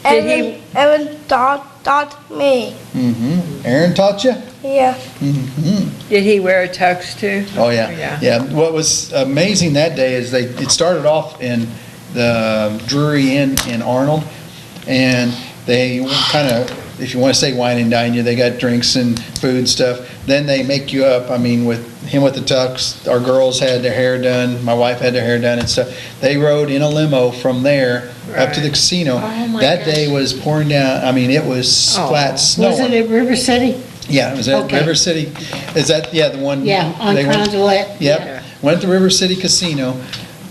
Did he- Evan taught me. Mm-hmm. Aaron taught you? Yeah. Mm-hmm. Did he wear a tux too? Oh, yeah. Yeah. What was amazing that day is it started off in the Drury Inn in Arnold, and they kind of, if you want to say wine and dine you, they got drinks and food and stuff. Then they make you up. I mean, with him with the tux, our girls had their hair done, my wife had their hair done and stuff. They rode in a limo from there up to the Right. casino. Oh, my That gosh. day was pouring down. I mean, it was Oh. flat snow. Was it at River City? Yeah, it was at Okay. River City. Is that, the one? Yeah, on they went- Consulate. Yeah. Yep. Went to River City Casino,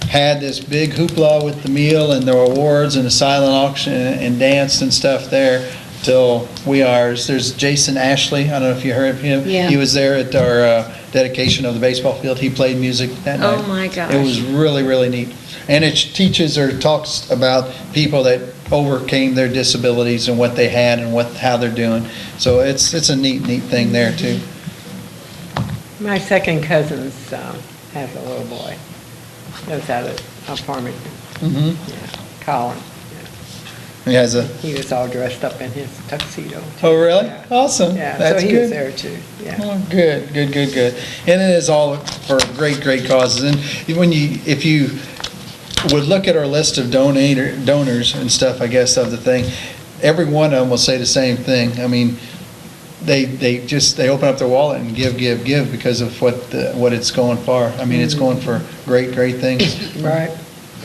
had this big hoopla with the meal and the awards and the silent auction and danced and stuff there till wee hours. There's Jason Ashley. I don't know if you heard of him. Yeah. He was there at our dedication of the baseball field. He played music that night. Oh, my gosh. It was really, really neat. And it teaches or talks about people that overcame their disabilities and what they had and how they're doing. So it's a neat thing there too. My second cousin has a little boy. Lives out at Farmington. Mm-hmm. Yeah, Colin. He has a, He was all dressed up in his tuxedo. too. oh, really? Yeah. Awesome. Yeah, That's so he good. was there too, yeah. Oh, good. And it is all for great causes. And if you would look at our list of donors and stuff, I guess, of the thing, every one of them will say the same thing. I mean, they open up their wallet and give because of what it's going for. I mean, it's going for great things. Right.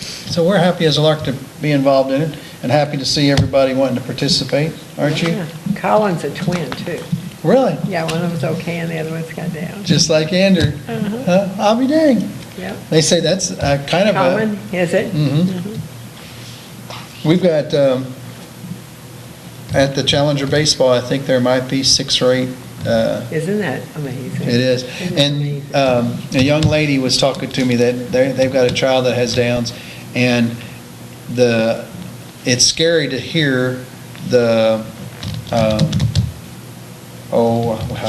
So we're happy as a lark to be involved in it and happy to see everybody wanting to participate, aren't you? Yeah. Colin's a twin too. Really? Yeah, one of them's okay and the other one's got down. Just like Andrew. Uh-huh. I'll be dang. Yep. They say that's kind of Common, is it? We've got, at the Challenger Baseball, I think there might be 6 or 8. Isn't that amazing? It is. It is And amazing. a young lady was talking to me that they've got a child that has Downs, and it's scary to hear the, how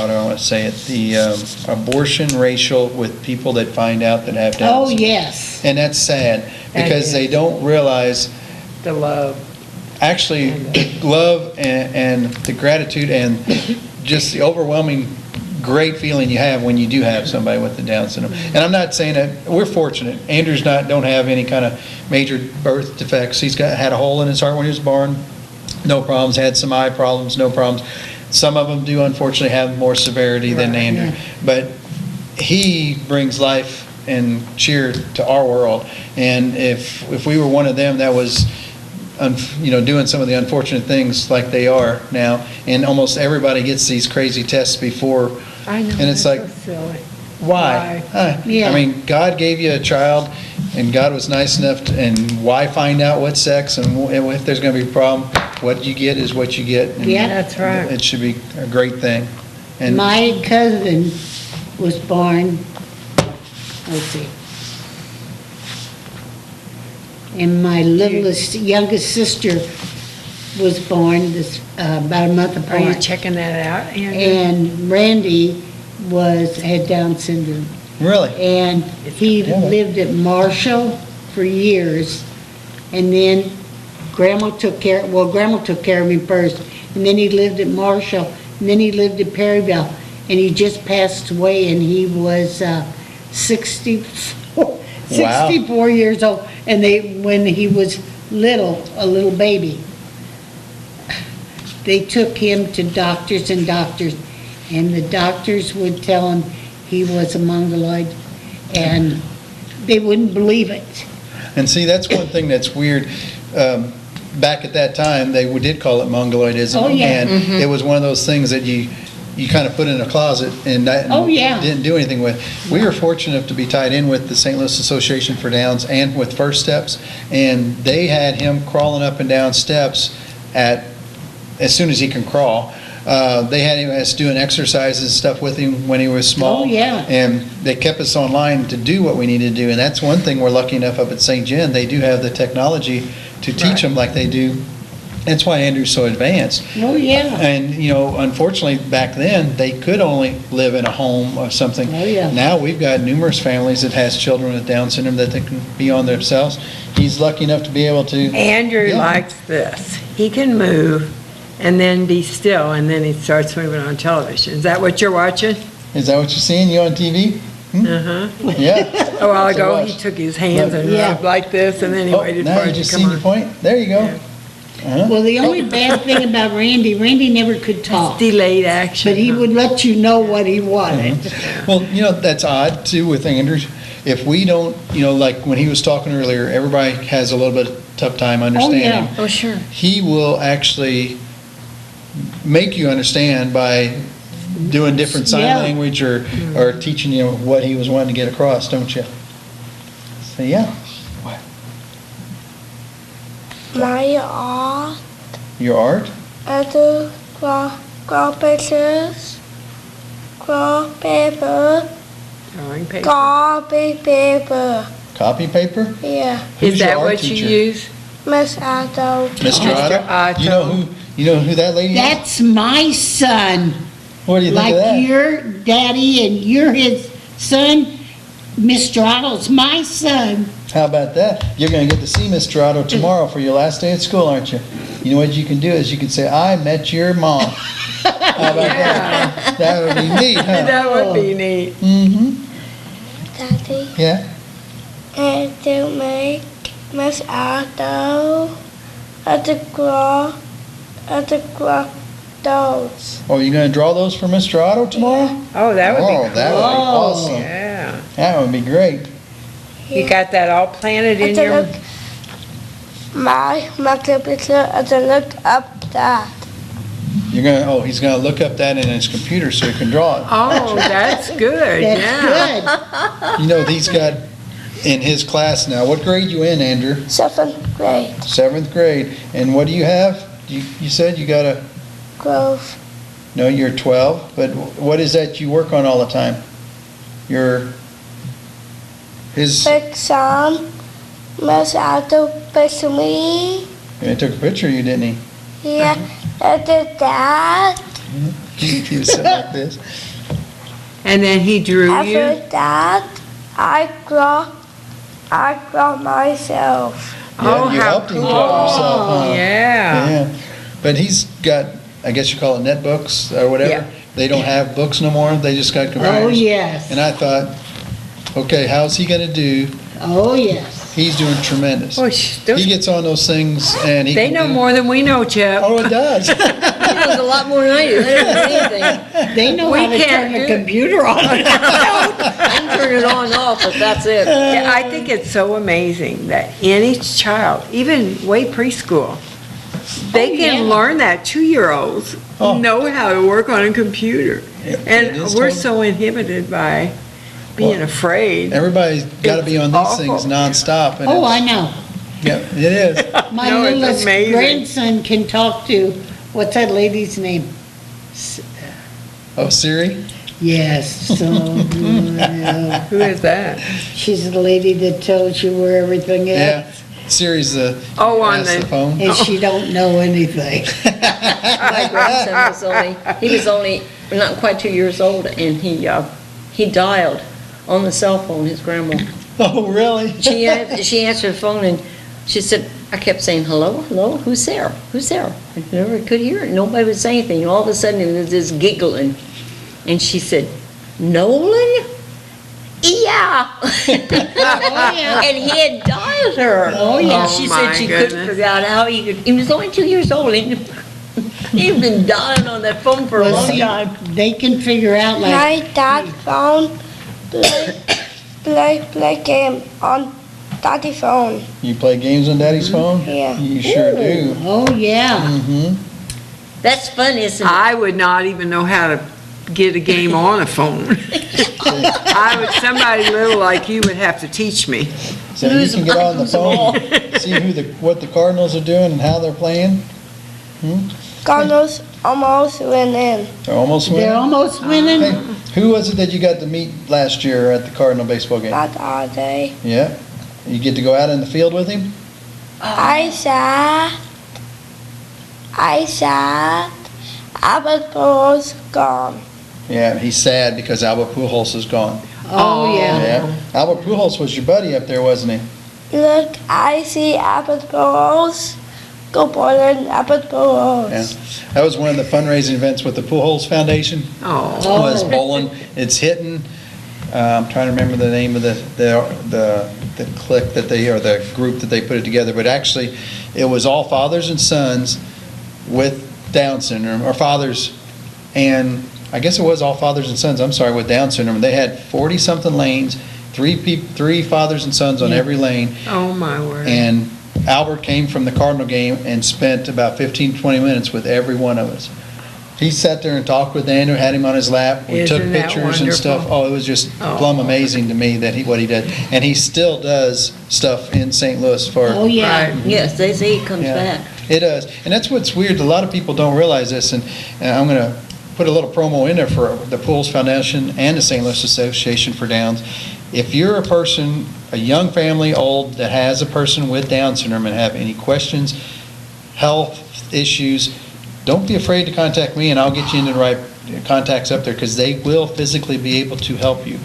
do I want to say it? The abortion ratio with people that find out that have Downs. Oh, yes. And that's sad, That because they is. don't realize The love. actually the love and the gratitude and just the overwhelming great feeling you have when you do have somebody with the Down syndrome. And I'm not saying that, we're fortunate. Andrew's don't have any kind of major birth defects. He's had a hole in his heart when he was born, no problems, had some eye problems, no problems. Some of them do unfortunately have more severity than Andrew. But he brings life and cheer to our world. And if we were one of them that was doing some of the unfortunate things like they are now, and almost everybody gets these crazy tests before. I know, And it's that's like, so silly. why? Yeah. I mean, God gave you a child, and God was nice enough, and why find out what sex, and if there's gonna be a problem, what you get is what you get. and Yeah. That's right. It should be a great thing. And My cousin was born, let's see. And my youngest sister was born about a month Are you apart. checking that out, Andrew? And Randy had Down syndrome. Really, And he lived at Marshall for years. And then Grandma took care of him first. And then he lived at Marshall. And then he lived at Perryville. And he just passed away, and he was 64 years old. And when he was a little baby, they took him to doctors and doctors. And the doctors would tell him he was a mongoloid, and they wouldn't believe it. and see, that's one thing that's weird. Back at that time, they did call it mongoloidism. Oh, yeah. And it was one of those things that you kind of put in a closet and Oh, yeah. didn't do anything with. We were fortunate enough to be tied in with the St. Louis Association for Downs and with First Steps, and they had him crawling up and down steps as soon as he can crawl. They had us doing exercises and stuff with him when he was small. Oh, yeah. And they kept us online to do what we needed to do, and that's one thing we're lucky enough of at St. John. They do have the technology to teach them like they do. That's why Andrew's so advanced. Oh, yeah. And, unfortunately, back then, they could only live in a home or something. Oh, yeah. Now, we've got numerous families that has children with Down syndrome that they can be on themselves. He's lucky enough to be able to. Andrew Yeah. likes this. He can move and then be still, and then he starts moving on television. Is that what you're watching? Is that what you're seeing? You on TV? Uh-huh. Yeah. A while ago, watch. he took his hands and Yeah. rubbed like this, and then he Oh, waited now for you it to just come seen your on. point? There you go. Yeah. Uh-huh. Well, the only bad thing about Randy never could talk, Delayed action. but he huh? would let you know what he wanted. Well, that's odd too with Andrew. If we don't, like when he was talking earlier, everybody has a little bit of tough time understanding. Oh, sure. He will actually make you understand by doing different sign Yeah. language or teaching you what he was wanting to get across, don't you? So, yeah. What? My art Your art? and the draw pictures, draw paper, Drawing paper. copy paper. Copy paper? Yeah, Who's Is your that art what you teacher? use? Miss Otto. Mr. Otto? Otto. You know who that lady is? That's my son. What do you think Like of that? your daddy and you're his son, Mr. Otto's my son. How about that? You're going to get to see Mr. Otto tomorrow for your last day at school, aren't you? You know what you can do is you can say, I met your mom. How about that? That would be neat, huh? That would be neat. Mm-hmm. Daddy. Yeah. And to make Miss Otto and the draw dolls. Oh, you going to draw those for Mr. Otto tomorrow? Oh, that would be Oh, cool. that would be awesome. Yeah. That would be great. You got that all planted in And to your, look my computer and to look up that. He's going to look up that in his computer so he can draw it. oh, that's good, yeah. That's good. He's got in his class now. What grade you in, Andrew? 7th grade. 7th grade. And what do you have? You said you got a, Grove. no, you're 12, but what is that you work on all the time? His, Big Sam. Miss Otto picked me. he took a picture of you, didn't he? Yeah. And the dad. He was sitting like this. And then he drew you? After that, I draw myself. Oh, Yeah, you how helped him draw yourself, huh? Yeah. Yeah, but he's got, I guess you call it netbooks or whatever. Yeah. They don't have books no more, they just got computers. Oh, yes. And I thought, okay, how's he gonna do? Oh, yes. He's doing tremendous. He gets on those things and he They can know do- more than we know, Chip. Oh, it does. He knows a lot more than I do. They don't know anything. They know We how to can't turn a do- computer on. I can turn it on and off, but that's it. Yeah, I think it's so amazing that any child, even way preschool, they Oh, can yeah. learn that 2-year-olds Oh. know how to work on a computer. It And is we're totally- so inhibited by being Well, afraid. Everybody's gotta be on these things awful. nonstop. and Oh, I it's- know. Yeah, it is. My No, it's littlest amazing. grandson can talk to, what's that lady's name? Oh, Siri? Yes, so, yeah. Who is that? She's the lady that tells you where everything Yeah. is, Siri's the, Oh, on answer the, phone. and she don't know anything. My grandson was only not quite 2 years old, and he dialed on the cell phone, his grandma. Oh, really? She answered the phone and she said, I kept saying, hello, hello, who's there? Who's there? I never could hear it. Nobody would say anything. And all of a sudden, it was this giggling. And she said, Nolan? Yeah. And he had dialed her. Oh, yeah. And she Oh, said my she couldn't goodness. figure out how he could. He was only 2 years old. And he'd been dialing on that phone for a Well, long see, time. they can figure out like, My dad found play game on daddy phone. You play games on Daddy's phone? Yeah. You sure do. oh, yeah. Mm-hmm. That's fun, isn't it? I would not even know how to get a game on a phone. Somebody little like you would have to teach me. So you can get on the phone, see what the Cardinals are doing and how they're playing. Cardinals almost went in. They're almost They're winning. almost winning. Hey, who was it that you got to meet last year at the Cardinal baseball game? That are they? Yeah. You get to go out in the field with him? I saw Albert Pujols gone. Yeah, he's sad because Albert Pujols is gone. Oh, yeah. Yeah. Albert Pujols was your buddy up there, wasn't he? Look, I see Albert Pujols. Go Portland, Albert Yeah. Pujols. That was one of the fundraising events with the Pujols Foundation. Oh, Was bowling. It's hitting. I'm trying to remember the name of the clique that they, or the group that they put it together, but actually, it was all fathers and sons with Down syndrome, or fathers, and I guess it was all fathers and sons, I'm sorry, with Down syndrome. They had 40-something lanes, three fathers and sons on every lane, oh my word. and Albert came from the Cardinal game and spent about 15, 20 minutes with every one of us. He sat there and talked with Andrew, had him on his lap. We took Isn't that pictures and stuff. wonderful? Oh, it was just Oh. plumb amazing to me that what he did. And he still does stuff in St. Louis for. Oh, yeah. Right. Yes, they say he comes Yeah, back. It does. And that's what's weird. A lot of people don't realize this. And I'm going to put a little promo in there for the Pujols Foundation and the St. Louis Association for Downs. If you're a person, a young family, old, that has a person with Down syndrome and have any questions, health issues, don't be afraid to contact me and I'll get you into the right contacts up there because they will physically be able to help you.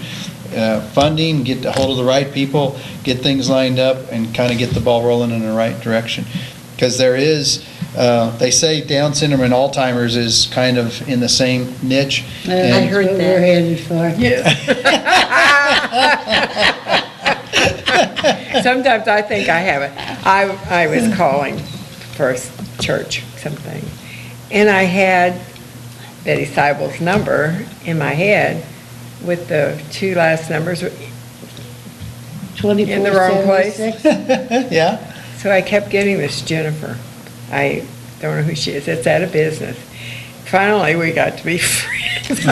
Funding, get a hold of the right people, get things lined up and kind of get the ball rolling in the right direction. Because there is, they say Down syndrome and Alzheimer's is kind of in the same niche. That's heard what that. we're headed for. Sometimes I think I have it. I was calling First Church something, and I had Betty Seibel's number in my head with the two last numbers, 24, In the wrong place? 76. Yeah? so I kept getting this Jennifer. I don't know who she is. It's out of business. Finally, we got to be friends.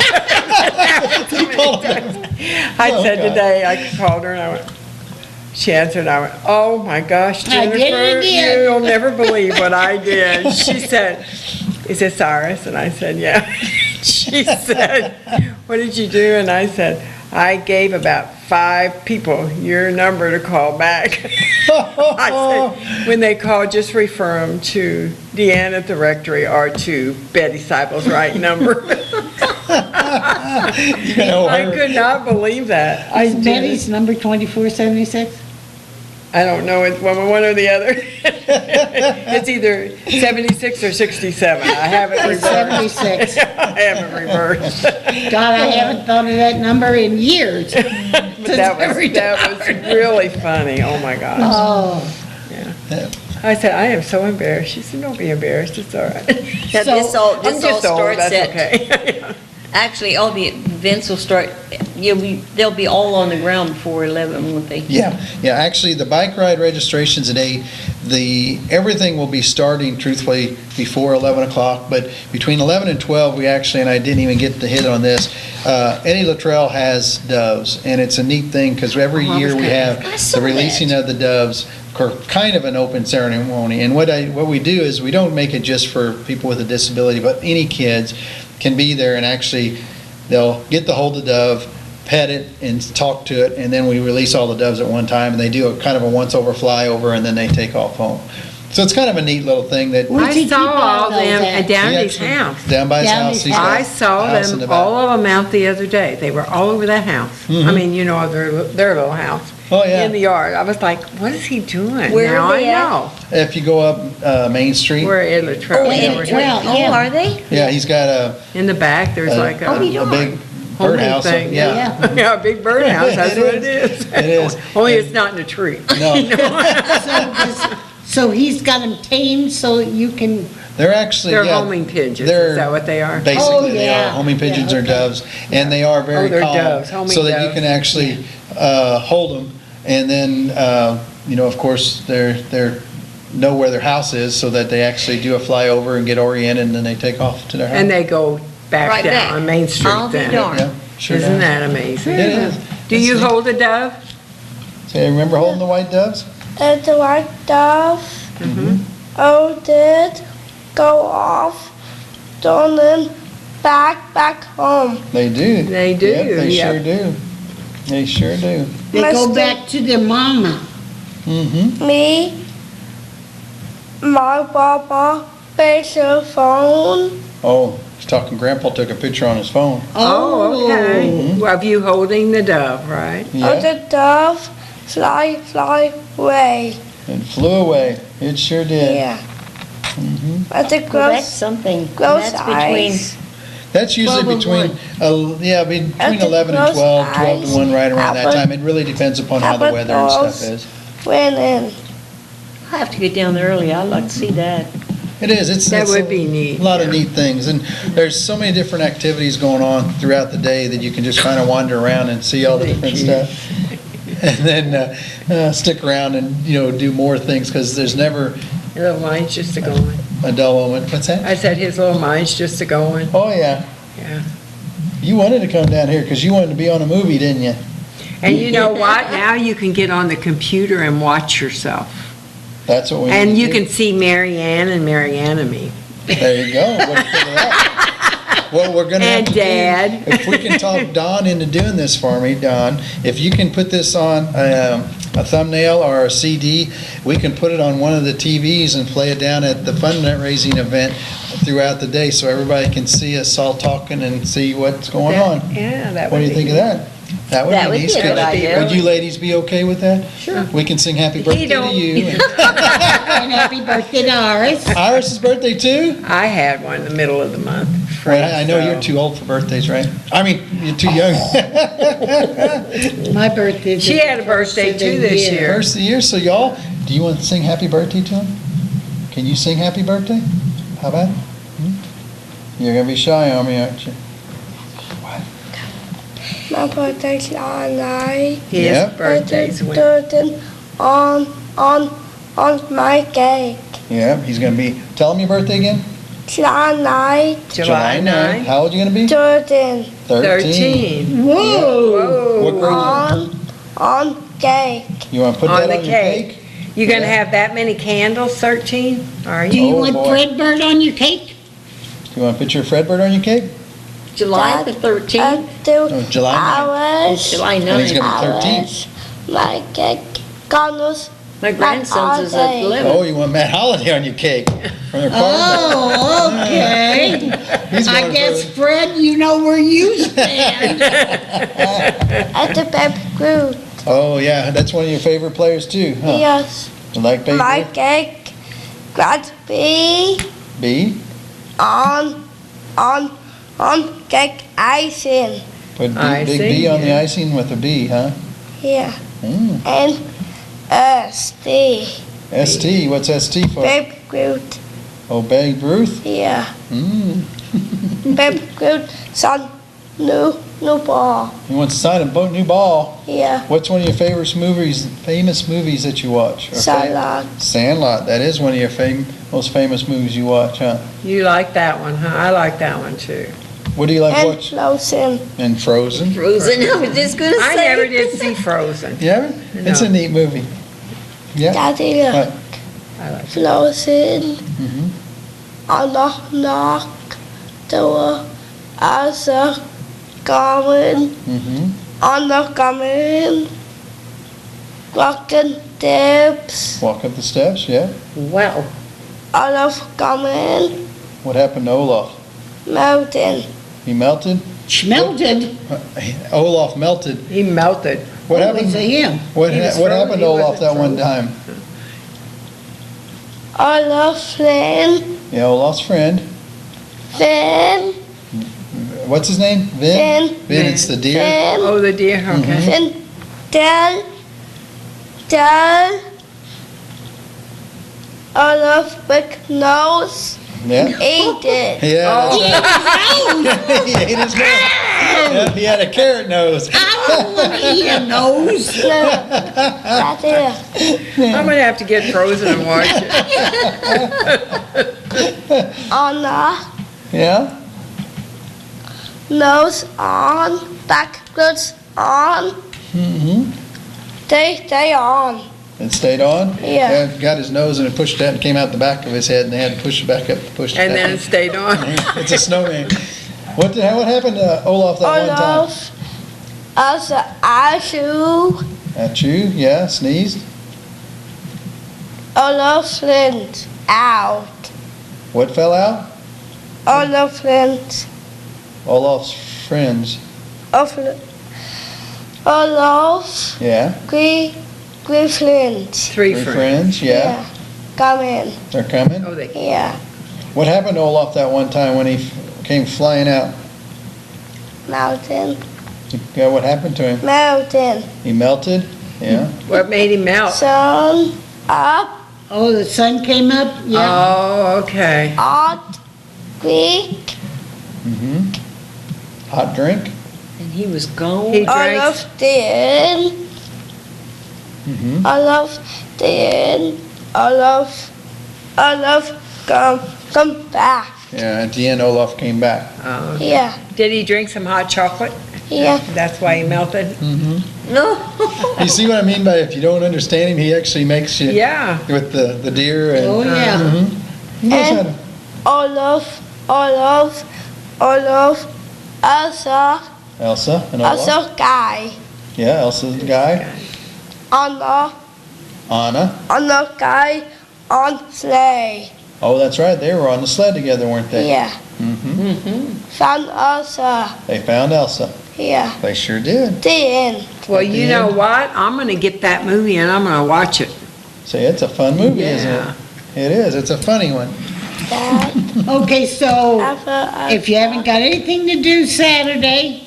I Oh, said God. today, I called her and I went, she answered, I went, oh my gosh, I did it Jennifer, again." you'll never believe what I did. She said, is this Iris? And I said, yeah. She said, what did you do? And I said, I gave about 5 people your number to call back. I said, when they call, just refer them to Deanne at the rectory or to Betty Seibel's right number. You know, I could not believe that. I Is did. Betty's number 2476? I don't know, it's one or the other. It's either 76 or 67. I have it reversed. 76. I have it reversed. God, I haven't thought of that number in years. But that was really funny, oh my gosh. Oh, I said, I am so embarrassed. She said, don't be embarrassed, it's all right. Now, this all I'm just old, starts that's at, okay. actually, all the events will start, they'll be all on the ground before 11, won't they? Yeah, actually, the bike ride registrations at 8, everything will be starting truthfully before 11 o'clock, but between 11 and 12, we actually, and I didn't even get to hit on this, Eddie Luttrell has doves, and it's a neat thing, because every year we have I saw the releasing of the doves, kind of an open ceremony, and what we do is, we don't make it just for people with a disability, but any kids can be there, and actually, they'll get to hold the dove, pet it, and talk to it, and then we release all the doves at one time, and they do a kind of a once-over flyover, and then they take off home. So it's kind of a neat little thing that. Where'd you I keep saw all all those them at? at down he at his actually- house. Down by his Down house. his He's got I a saw house in the them, back. all of them out the other day. They were all over that house. I mean, you know, their little house. Oh, yeah. In the yard. I was like, what is he doing? Where Now are I they at? know. If you go up Main Street, Where Ed Luttrell. Oh, Yeah, and, well, oh, yeah. are they? yeah, he's got a In the back, there's like Oh, a you a big homing birdhouse. thing. Yeah. Yeah, a big birdhouse. That's It what it is. is. It is. Only it's not in a tree. No, so he's got them tamed so you can, they're actually, They're yeah, homing pigeons. they're Is that what they are? basically, Oh, they yeah. are homing pigeons Yeah, or okay. doves, and they are very they're calm. doves, homing So that you doves. can actually hold them, and then, of course, they're know where their house is, so that they actually do a flyover and get oriented, and then they take off to their house. And they go back Right down back. on Main Street I'll be then. darned. Yeah, sure Isn't does. that amazing? It is. Do It's you neat. hold a dove? Say, remember holding the white doves? And the white dove, oh, did go off, then back home. They do. They do, Yep, they yep. sure do. They sure do. they go Mr. back to their mama. Mm-hmm. Me, my papa, face your phone. Oh, he's talking, Grandpa took a picture on his phone. Oh, okay. Well, of you holding the dove, right? Oh, Yeah, the dove fly away. it flew away. It sure did. Yeah. At the Well, that's gross, something. gross That's between, eyes. That's usually 12 and between At the 11 and close 12, 12 to eyes. 1, right around that How time. It really depends upon how the about weather and stuff those? is. Went in. I have to get down there early. I'd like to see that. It is, That it's would be neat, a lot of yeah. neat things, and there's so many different activities going on throughout the day that you can just kind of wander around and see all the different stuff. And then stick around and, do more things, because there's never His little mind's just a going. a dull moment. What's that? I said his little mind's just a going. Oh, yeah. Yeah. You wanted to come down here because you wanted to be on a movie, didn't you? And you know what? Now you can get on the computer and watch yourself. That's what we And need to you do. can see Mary Ann and Mary Ann and me. There you go. What do you think of that? Well, we're gonna have And to do- Dad. If we can talk Don into doing this for me, Don, if you can put this on a thumbnail or a CD, we can put it on one of the TVs and play it down at the fundraising event throughout the day, so everybody can see us all talking and see what's going on. Yeah, that would be. What do you think of that? That would That be would neat. be a good idea. Would you ladies be okay with that? Sure. We can sing happy birthday to don't. you. and- And happy birthday to Iris. Iris' birthday too? I had one in the middle of the month. Well, I know so- you're too old for birthdays, right? I mean, you're too young. My birthday's. She had a birthday too this year. First of the year, so y'all, do you want to sing happy birthday to him? Can you sing happy birthday? How about? You're gonna be shy on me, aren't you? What? My birthday's on night. His Yep. birthday's when. On my cake. Yeah, he's gonna be, tell him your birthday again? July night. July 9th. How old you gonna be? 13. 13. Whoa. What grade On cake. you wanna put On that the on your cake. cake? You gonna Yeah. have that many candles, 13? Are Do you? you Oh, want boy. Fredbird on your cake? You wanna put your Fredbird on your cake? July the 13th, Oh, July 9th. Hours. July And he's 9th. gonna be 13. Hours. My cake. Candles. My grandson's is at Holiday. 11. Oh, you want Matt Holiday on your cake from their partner? Oh, okay. He's I going guess, for- Fred, you know where you stand. At the baby Groot. Oh, yeah, that's one of your favorite players too, huh? Yes. You like Babe My Ruth? cake got be B? on cake icing. Put Icing, big B on the yeah. icing with a B, huh? Yeah. Mm. And ST. ST, what's ST for? Babe Groot. Oh, Babe Ruth? Yeah. Mm. Babe Groot son new ball. You want to sign a new ball? Yeah. What's one of your famous movies that you watch? Or Salad. Sandlot, that is one of your most famous movies you watch, huh? You like that one, huh? I like that one too. What do you like And watching? Frozen. And Frozen? Frozen, I was just gonna say. I never did see Frozen. You haven't? It's a No. neat movie. Yeah. Daddy look. What? I like Frozen. Mhm. Knock door. Asa coming. Mhm. On the coming. Walking tips. Walk up the steps, yeah. Wow. All of coming. What happened to Olaf? Mountain. He melted? Schmelted. Olaf melted. He melted. What It's happened? a him. What, He was what frozen. happened He to Olaf wasn't that one frozen. time? All of Flynn. Yeah, Olaf's friend. Finn. What's his name? Vin? Finn. Vin, it's the deer. Finn. Oh, the deer, okay. Finn. Tell. All of big nose. Yeah. Ate it. Yeah, that's right. He ate his nose. Yeah, he had a carrot nose. I don't want to eat a nose. That's it. I'm gonna have to get Frozen and watch it. On the Yeah? nose on. Backwards on. Mm-hmm. Stay on. It stayed on? Yeah. Got his nose and it pushed out and came out the back of his head and they had to push it back up to push it And back. then it stayed on. It's a snowman. What happened to Olaf that All one time? of as I shoe. At you? Yeah, sneezed? All of Flint out. What fell out? All of Flint. Olaf's friends. All of Yeah. Flint. Three Three friends. friends, yeah. Come in. They're coming. Oh, they, Yeah. What happened to Olaf that one time when he came flying out? Mountain. Yeah, what happened to him? Mountain. He melted? Yeah. what made him melt? Sun up. Oh, the sun came up? Yeah. Oh, okay. Hot. Quick. Mm-hmm. Hot drink? And he was gone. He All drank, of the Mm-hmm. All of the all of come back. Yeah, at the end, Olaf came back. Yeah. did he drink some hot chocolate? Yeah. That's why he melted? Mm-hmm. No. You see what I mean by if you don't understand him, he actually makes you Yeah. with the deer and. Oh, yeah. Mhm. He knows how And to- all of Elsa Elsa and Olaf. also guy Yeah, Elsa's the guy. on the Anna. guy on sleigh. Oh, that's right. They were on the sled together, weren't they? Yeah. Mm-hmm. Found Elsa. They found Elsa. Yeah. They sure did. The end. Well, At the you know end. what? I'm gonna get that movie and I'm gonna watch it. See, it's a fun movie, isn't Yeah. it? It is. It's a funny one. Dad. Okay, so After if you haven't got anything to do Saturday,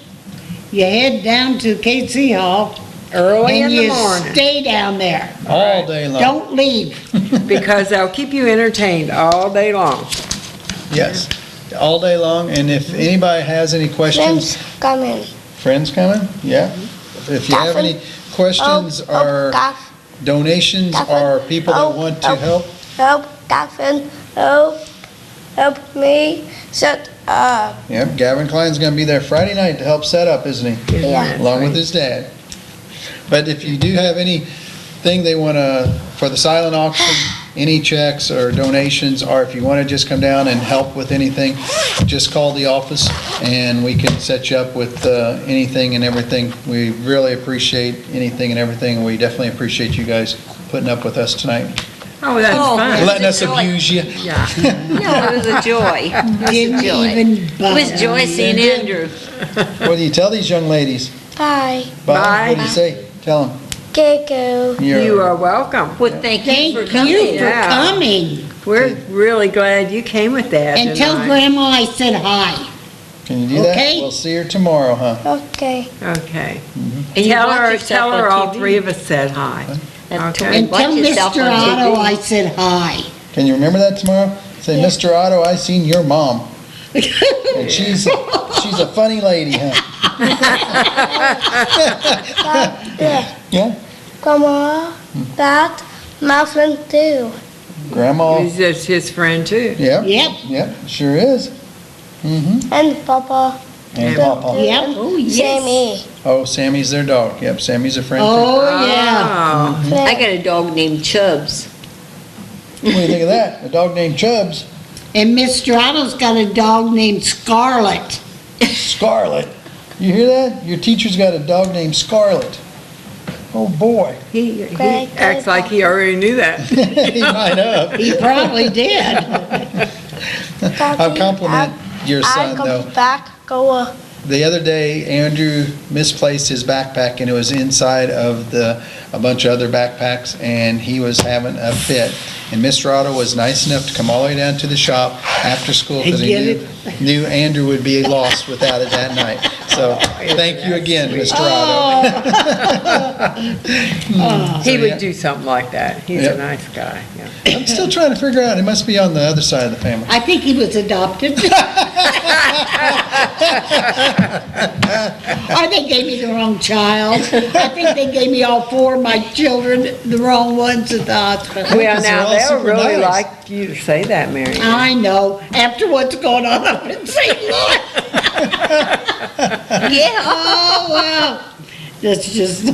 you head down to KC Hall Early and in the you morning, stay down there. All day long. Don't leave. because they'll keep you entertained all day long. Yes, all day long. And if anybody has any questions, Friends coming. friends coming? Yeah. If you have any questions or donations or people that want to help, Help, Gavin. Help me set up. yep, Gavin Klein's gonna be there Friday night to help set up, isn't he? Isn't Yeah. that Along with right? his dad. But if you do have anything they wanna, for the silent auction, any checks or donations, or if you wanna just come down and help with anything, just call the office and we can set you up with, anything and everything. We really appreciate anything and everything, and we definitely appreciate you guys putting up with us tonight. Oh, that's Oh, fun. Letting us joy. abuse you. Yeah. No, it was a joy. It was a Didn't joy. even It bother. was Joy seeing Andrew. What do you tell these young ladies? Bye. Bye. Bye. What do you say? Tell them. Gecko. You are welcome. Well, thank Thank you for coming. you for Yeah. coming. We're really glad you came with Dad And tell tonight. Grandma I said hi. Can you do that? Okay. We'll see her tomorrow, huh? Okay. Okay. And you Tell watch her, yourself tell her on all TV. three of us said hi. That's Okay. right. And Watch tell yourself Mr. on Otto TV. I said hi. Can you remember that tomorrow? Say, Yeah. Mr. Otto, I seen your mom. And she's a funny lady, huh? Yeah? Grandma, Dad, my friend too. Grandma, He's just his friend too. yep. Yep. Yep, sure is. Mm-hmm. And Papa. And Yeah. Papa. Yep. Oh, yes. Sammy. Oh, Sammy's their dog. Yep, Sammy's a friend too. Oh, yeah. Oh, I got a dog named Chubbs. What do you think of that? A dog named Chubbs. And Mr. Otto's got a dog named Scarlet. Scarlet. You hear that? Your teacher's got a dog named Scarlet. Oh, boy. he Very good. acts like he already knew that. He might have. He probably did. I'll compliment your son, I though. go back, go The other day, Andrew misplaced his backpack, and it was inside of a bunch of other backpacks, and he was having a fit. And Mr. Otto was nice enough to come all the way down to the shop after school because he Get knew Andrew would be lost without it that night. So thank you again, Mr. Otto. He would do something like that. He's Yep. a nice guy, yeah. I'm still trying to figure out, it must be on the other side of the family. I think he was adopted. Or they gave me the wrong child. I think they gave me all four of my children, the wrong ones at the hospital. Well, Because they're now, all they'll super really nice. like you to say that, Mary. I know, after what's going on up in St. Louis. Yeah. Oh, wow. That's just,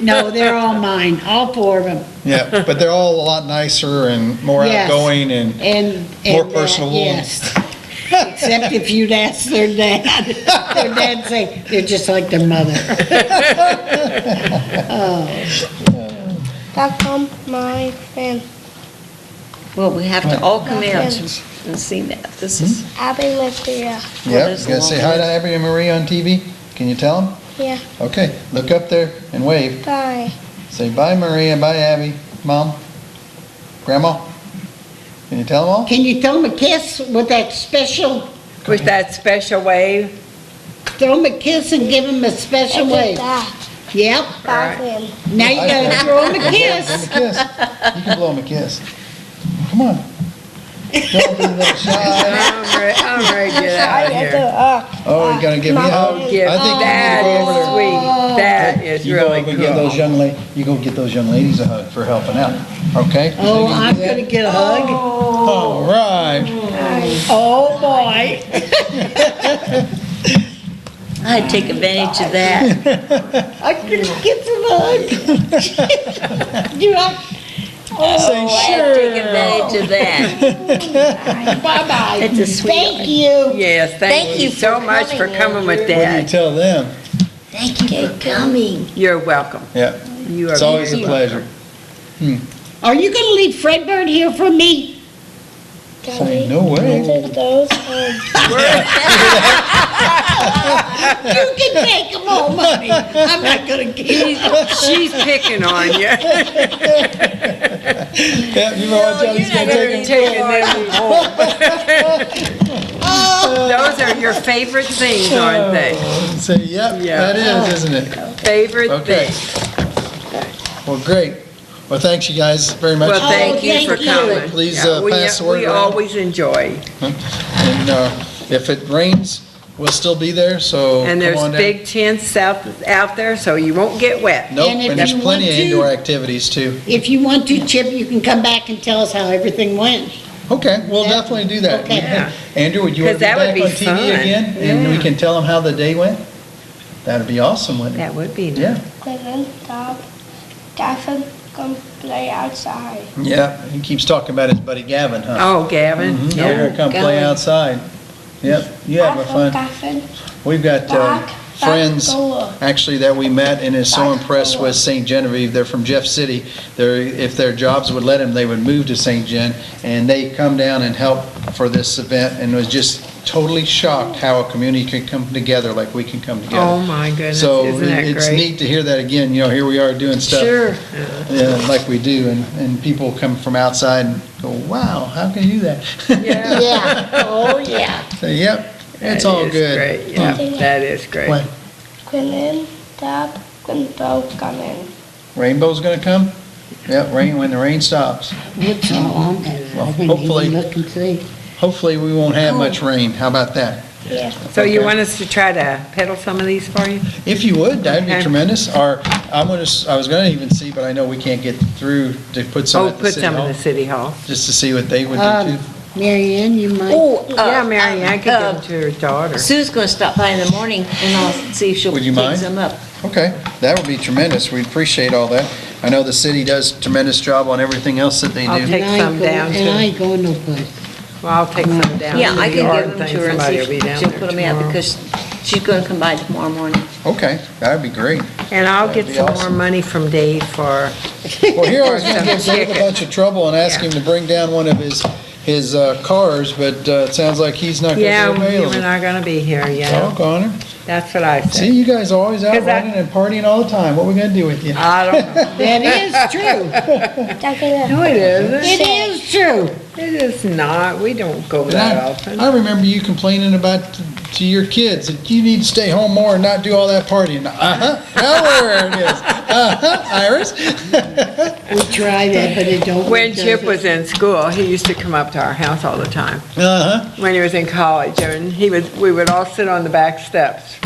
no, they're all mine, all four of them. Yeah, but they're all a lot nicer and more Yes. outgoing and And. More and, personable. Yes. Except if you'd ask their dad. Their dad say, they're just like their mother. That come my friend. Well, we have to all come out and see that. This is, Abby Maria. Yep, there's you gotta a say long hi to list. Abby and Marie on TV. Can you tell them? Yeah. Okay, look up there and wave. Bye. Say bye Maria, bye Abby, Mom, Grandma. Can you tell them all? Can you throw them a kiss with that special, With that special wave, throw them a kiss and give them a I special did wave? that. Yep, Back in. now you gotta throw them a Blow kiss. them a kiss. You can blow them a kiss. Come on. Don't be a little shy. I'm ready to get out of I here. do, Oh, you're gonna give me a hug? Give, I think you need to that go over is there. sweet. That is You go really over and give those cool. young you go get those young ladies a hug for helping out, okay? Oh, You I'm do that? gonna get a hug. All right. Oh, boy. I'd take advantage of that. I'm gonna get some hug. You know, Say I'd sure. take advantage of that. bye-bye. That's a sweet Thank you. Yes, thank you so much for coming with What do you Dad. tell them? Thank you for coming. You're welcome. Yeah, You are it's always a very pleasure. Are you gonna leave Fredbird here for me? Say no way. Those You can take them home, honey. I'm not gonna keep them. She's picking on you. Yeah, you know what, Johnny's gonna You're take taking them home. Those are your favorite things, aren't they? Say, yep, Yeah. that is, isn't it? Favorite Okay. thing. Well, great. Well, thanks you guys very much. Well, thank you thank for you. coming. Please, Yeah, pass the word We around. always enjoy. And if it rains, we'll still be there, so And come there's on down. big tents out there, so you won't get wet. Nope, And if and there's you plenty of want to- indoor activities too. If you want to, Chip, you can come back and tell us how everything went. Okay, we'll definitely do that. Okay. Yeah. Andrew, would you want to be 'Cause that would back on be TV fun. again? And we Yeah. can tell them how the day went? That'd be awesome, wouldn't it? That would be Yeah, nice. Then stop. Gavin, come play outside. yeah, he keeps talking about his buddy Gavin, huh? Oh, Gavin, Mhm, They're yeah. gonna come play Gavin. outside. Yep, you have a fun. Gavin, We've got back, friends, go. actually, that we met and is so impressed with St. Genevieve. They're from Jeff City. If their jobs would let them, they would move to St. Gen, and they come down and help for this event, and it was just totally shocked how a community can come together like we can come together. Oh, my goodness, So isn't that it's great? neat to hear that again, here we are doing stuff. Sure. Like we do, and people come from outside and go, wow, how can you do that? Yeah. Yeah, oh, yeah. So, yep, it's That all is good. great, yeah, that is great. What, Quinn, Dad, Rainbow coming. Rainbow's gonna come? Yep, when the rain stops. What's all on that? Well, I didn't hopefully- even look and see. Hopefully, we won't have much rain. How about that? Yeah. So you Okay. want us to try to peddle some of these for you? If you would, that'd be Okay. tremendous. Or I was gonna even see, but I know we can't get through to put some Oh, at the put city some in hall, the city hall. just to see what they would do Um, too. Mary Ann, you might, Oh, Yeah, Mary Ann could give them to her daughter. Sue's gonna stop by in the morning and I'll see if she'll Would you take mind? some up. Okay, that would be tremendous. We appreciate all that. I know the city does a tremendous job on everything else that they I'll do. take and I some ain't go- down and I too. ain't going no place. Well, I'll take some down. Yeah, to I the can yard give them and to things. her and Somebody see will be if down she'll there put them out tomorrow. because she's gonna come by tomorrow morning. Okay, that'd be great. And I'll That'd get be some more awesome. money from Dave for, Well, here I was gonna give Dave a Chicken. bunch of trouble and ask him to bring down one of his cars, but it sounds like he's not yeah, gonna be we're available. not gonna be here, yeah. Doggone it. That's what I See, said. you guys are always out 'Cause I- running and partying all the time. What we gonna do with you? I don't know. That is true. No, it isn't. It is true. It is not. We don't go And that I often. remember you complaining about to your kids that you need to stay home more and not do all that partying. Uh-huh, now where it is. Uh-huh, Iris. We try that, but it don't. When work, does Chip it? was in school, he used to come up to our house all the time. Uh-huh. When he was in college, and we would all sit on the back steps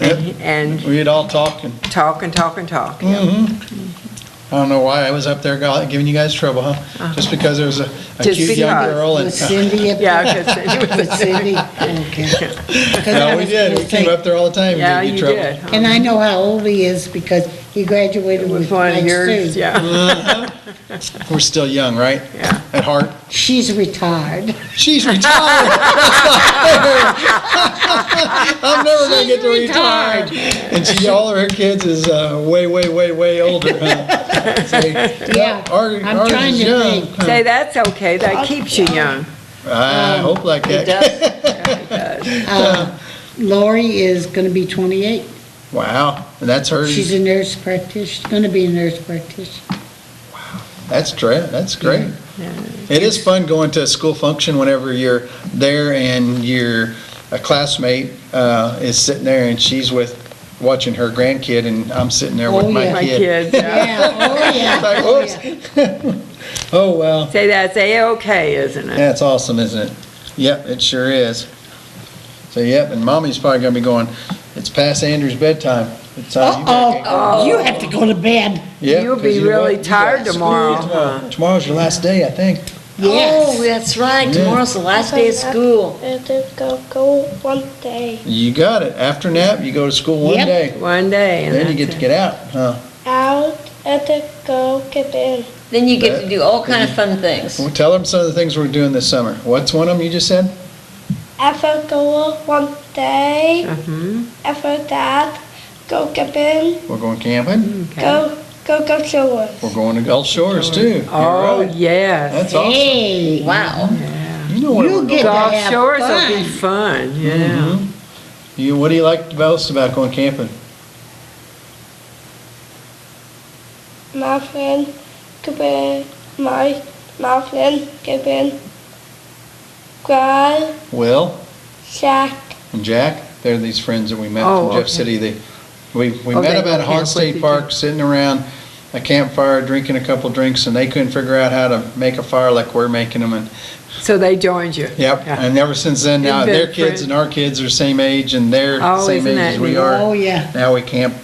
and We'd all talk and, talk and talk and talk. yeah. I don't know why I was up there giving you guys trouble, huh? Just because there was a Just cute young because. girl and. Was Cindy up there? Yeah, because he was Was Cindy? Okay. 'Cause I No, we was did. gonna We came say- up there all the time Yeah, and gave you you trouble. did. And I know how old he is because he graduated It was with one of like yours, Sue. yeah. We're still young, right? Yeah. At heart. She's retired. She's retired. I'm never gonna get to retire. And all of her kids is way, way, way, way older. Huh? See, Yeah, ours I'm trying is to young. think. Say, that's okay. That keeps you young. I hope like It that. does. Lori is gonna be 28. Wow, and that's her. She's a nurse practitioner, gonna be a nurse practitioner. That's great. It is fun going to a school function whenever you're there and a classmate is sitting there and she's watching her grandkid and I'm sitting there with Oh, my yeah. My kid. kids, yeah. Yeah, oh, yeah. Like, Oh, whoops. yeah. Oh, well. Say, that's A-okay, isn't it? That's awesome, isn't it? Yep, it sure is. So, yep, and mommy's probably gonna be going, it's past Andrew's bedtime. It's time you better get going." Uh-oh, you have to go to bed. Yep, You'll 'cause be you know really what? You tired got school tomorrow, tomorrow. huh? Tomorrow's your last day, I think. Oh, Yes. that's right. Yeah. Tomorrow's the last day of school. Go one day. You got it. After nap, you go to school one Yep. day. One day, and Then you that's get to it. get out, huh? Out at the go get in. Then you get to do all kind of fun things. Well, tell them some of the things we're doing this summer. What's one of them you just said? After go one day. Mhm. After that, go camping. We're going camping. Go showers. We're going to Gulf Shores too. You're Oh, right. yes. That's awesome. Hey. Wow. You know where You we're get going. to Gulf have Shores will fun. be fun, yeah. Mhm. What do you like most about going camping? My friend, my friend, Kevin, Guy, Will Shaq. and Jack, they're these friends that we met Oh, from Jeff okay. City. We Oh, met they them go at camp Haunt with State you, Park, too? sitting around a campfire, drinking a couple drinks, and they couldn't figure out how to make a fire like we're making them. And So they joined you? yep, Yeah. and ever since then, now Isn't that their kids great? and our kids are the same age, and they're the Oh, same isn't age that as we neat? are. Oh, yeah. Now we camp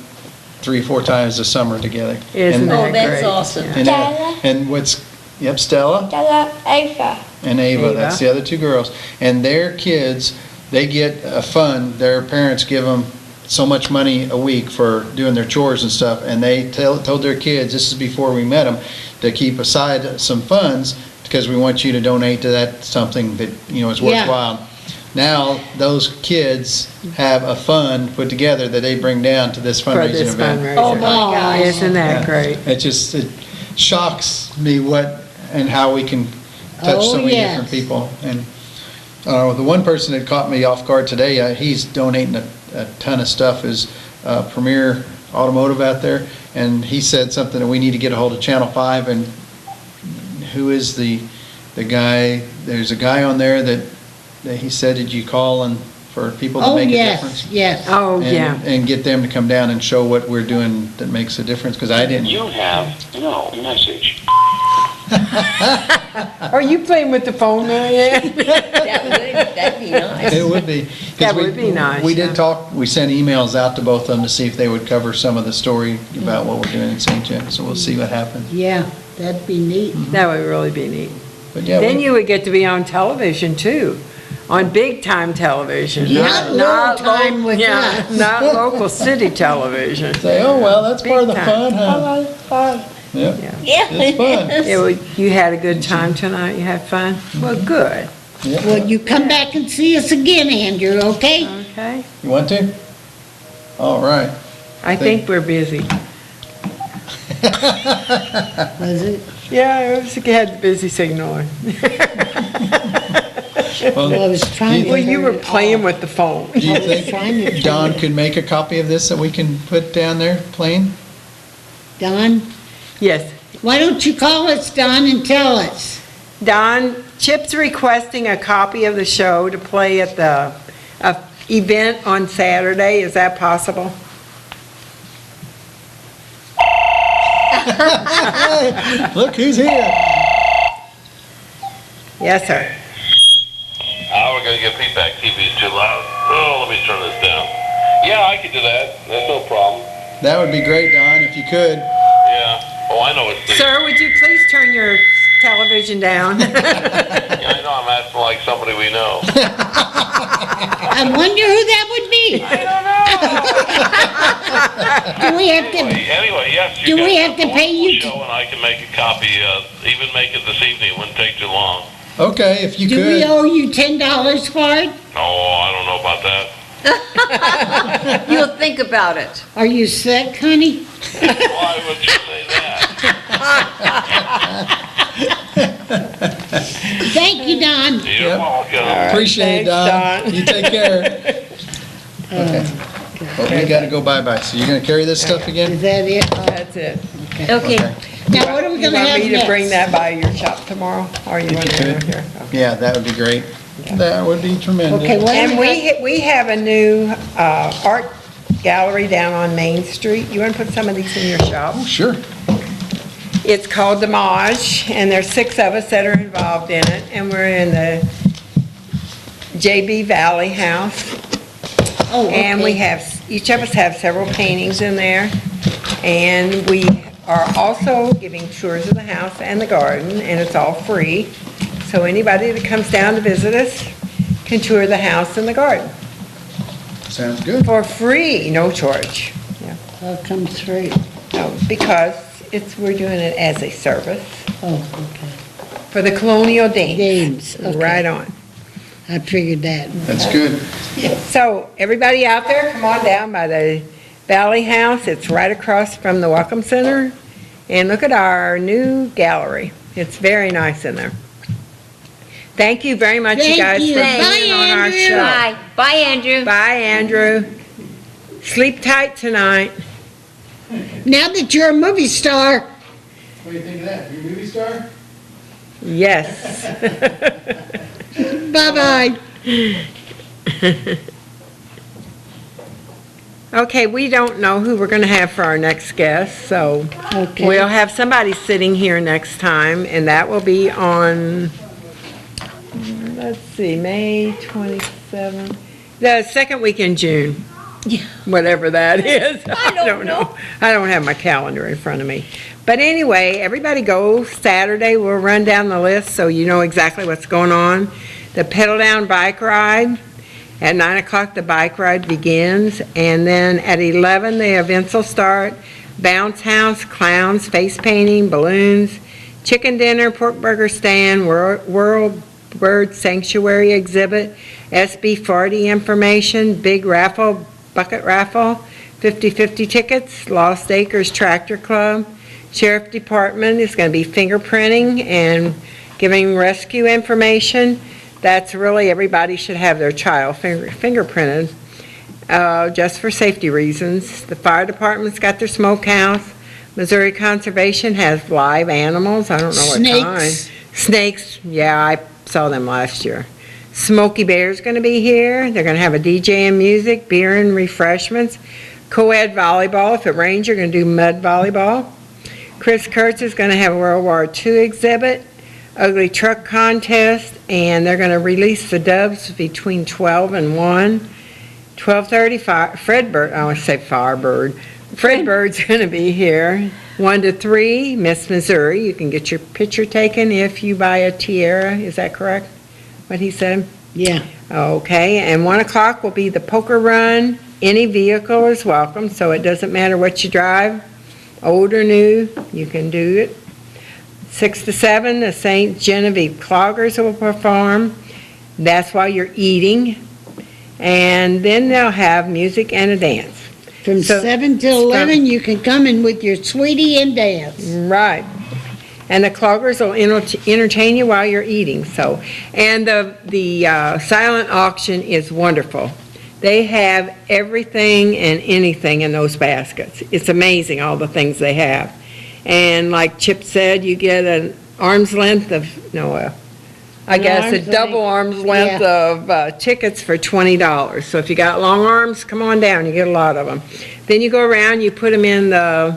3-4 times a summer together. Isn't And- that Oh, great? that's awesome. Yeah. And, Stella. and what's, yep, Stella Della, Ava. and Ava, Ava. that's the other two girls. And their kids, they get a fund, their parents give them so much money a week for doing their chores and stuff, and they told their kids, this is before we met them, to keep aside some funds, because we want you to donate to that, something that, is Yeah. worthwhile. Now, those kids have a fund put together that they bring down to this For fundraising this event. fundraiser. Oh, my gosh. Isn't that Yeah. great? It shocks me and how we can touch so Oh, many yes. different people. And The one person that caught me off guard today, he's donating a ton of stuff, is Premier Automotive out there, and he said something that we need to get a hold of Channel 5, and who is the guy? There's a guy on there that he said, did you call and for people to Oh, make a yes, difference? yes. Oh, And- yeah. And get them to come down and show what we're doing that makes a difference, because I didn't. You have no message. Are you playing with the phone now yet? That'd be nice. It would be. 'Cause That we- would be nice, We yeah. did talk, we sent emails out to both of them to see if they would cover some of the story about what we're doing in St. John, so we'll see what happens. Yeah, that'd be neat. That would really be neat. But yeah, Then we- you would get to be on television too, on big-time television. Not little time with Yeah, us. not local city television. say, oh, well, that's part of the Big fun, time. huh? Yeah, Yeah. it's fun. You had a good time tonight, you had fun? Well, good, Yeah. Well, you come back and see us again, Andrew, okay? okay. You want to? All right. I think we're busy. Was it? Yeah, it had the busy signal. Well, I was trying to. Well, you were turn it playing off. with the phone. Do you I was trying to think turn Don it- could make a copy of this that we can put down there playing? Don, Yes. why don't you call us, Don, and tell us? Don, Chip's requesting a copy of the show to play at the event on Saturday. Is that possible? Look who's here. Yes, sir. We're gonna get feedback. TV's too loud. Oh, let me turn this down. Yeah, I could do that. That's no problem. That would be great, Don, if you could. Yeah. Oh, I know it's the. Sir, would you please turn your television down? Yeah, I know. I'm acting like somebody we know. I wonder who that would be. I don't know. Do we have to, Anyway, yes. Do You we guys have to a pay you wonderful show, and I can make a copy. Even make it this evening. It wouldn't take too long. Okay, if you do we could. owe you $10 for it? Oh, I don't know about that. You'll think about it. Are you sick, honey? Why would you say that? Thank you, Don. You're Yep. welcome. Appreciate it, Thanks, Don. Don. You take care. Okay. Well, we gotta go bye-bye. So you're gonna carry this stuff Is again? that it? That's it. Okay. Now, what are we You gonna want have me to bring next? that by your shop tomorrow? Or you want you to could. here? Okay. Yeah, that would be great. That would be tremendous. Okay, what And are we, we have a new art gallery down on Main Street. You want to put some of these in your shop? Sure. It's called Damage, and there's 6 of us that are involved in it, and we're in the JB Valley House. oh, And we okay. have, each of us have several paintings in there, and we are also giving tours of the house and the garden, and it's all free. So anybody that comes down to visit us can tour the house and the garden Sounds good. for free, no charge. Yeah. How come 3? No, because we're doing it as a service Oh, okay. for the Colonial Dames. Dames, okay. Right on. I figured that. That's good. So, everybody out there, come on down by the Valley House. It's right across from the Welcome Center. And look at our new gallery. It's very nice in there. Thank you very much, you Thank guys, you. for Bye, being on our Andrew. show. Bye. Bye, Andrew. Bye, Andrew. Sleep tight tonight. Now that you're a movie star, What do you think of that? You a movie star? Yes. bye-bye. Okay, we don't know who we're going to have for our next guest, so Okay. we'll have somebody sitting here next time, and that will be on, let's see, May 27th, the second week in June. Yeah. Whatever that is. I don't know. I don't have my calendar in front of me. But anyway, everybody go Saturday. We'll run down the list so you know exactly what's going on. The Pedal Down Bike Ride. At 9 o'clock, the bike ride begins, and then at 11, the events will start. Bounce House, clowns, face painting, balloons, chicken dinner, pork burger stand, World Bird Sanctuary exhibit, SB 40 information, big raffle, bucket raffle, 50/50 tickets, Lost Acres Tractor Club, Sheriff Department is going to be fingerprinting and giving rescue information. That's really, everybody should have their child fingerprinted, just for safety reasons. The fire department's got their smokehouse. Missouri Conservation has live animals, I don't know what kind. Snakes. Snakes, yeah, I saw them last year. Smoky Bear's gonna be here, they're gonna have a DJ and music, beer and refreshments. Co-ed volleyball, if it rains, you're gonna do mud volleyball. Chris Kurtz is gonna have a World War II exhibit, ugly truck contest, and they're gonna release the doves between 12 and 1. 12:30, Fred Bird, I always say Firebird. Fred Bird's gonna be here. 1 to 3, Miss Missouri, you can get your picture taken if you buy a tiara, is that correct, what he said? Yeah. Okay, and 1 o'clock will be the poker run. Any vehicle is welcome, so it doesn't matter what you drive, old or new, you can do it. 6 to 7, the St. Genevieve Cloggers will perform. That's while you're eating. And then they'll have music and a dance. From So- 7 till 11, you can come in with your sweetie and dance. Right. And the cloggers will entertain you while you're eating, so. And the silent auction is wonderful. They have everything and anything in those baskets. It's amazing, all the things they have. And like Chip said, you get an arm's length of, I guess a arm's double length, arm's length of tickets for $20. So if you got long arms, come on down, you get a lot of them. Then you go around, you put them in the